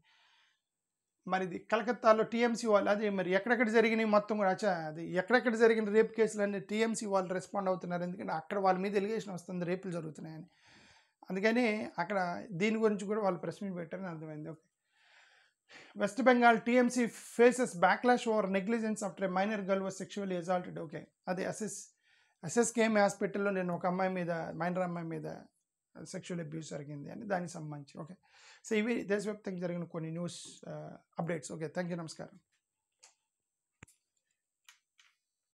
మరి ఇది కలకత్తాలో టీఎంసీ వాళ్ళు, అది మరి ఎక్కడెక్కడ జరిగినాయి మొత్తం కూడా అది ఎక్కడెక్కడ జరిగిన రేప్ కేసులన్నీ టీఎంసీ వాళ్ళు రెస్పాండ్ అవుతున్నారు. ఎందుకంటే అక్కడ వాళ్ళ మీద ఎలిగేషన్ వస్తుంది రేపులు జరుగుతున్నాయని. అందుకని అక్కడ దీని గురించి కూడా వాళ్ళు ప్రెస్ మీట్ పెట్టారని అర్థమైంది. Okay, West Bengal TMC faces backlash over negligence after a minor girl was sexually assaulted. Okay, అది ఎస్ఎస్కేఎం హాస్పిటల్లో నేను ఒక అమ్మాయి మీద, మైనర్ అమ్మాయి మీద సెక్షువల్ అబ్యూస్ జరిగింది అని దానికి సంబంధించి. ఓకే, సో ఇవి దేశవ్యాప్తంగా జరిగిన కొన్ని news updates. Okay, thank you, నమస్కారం.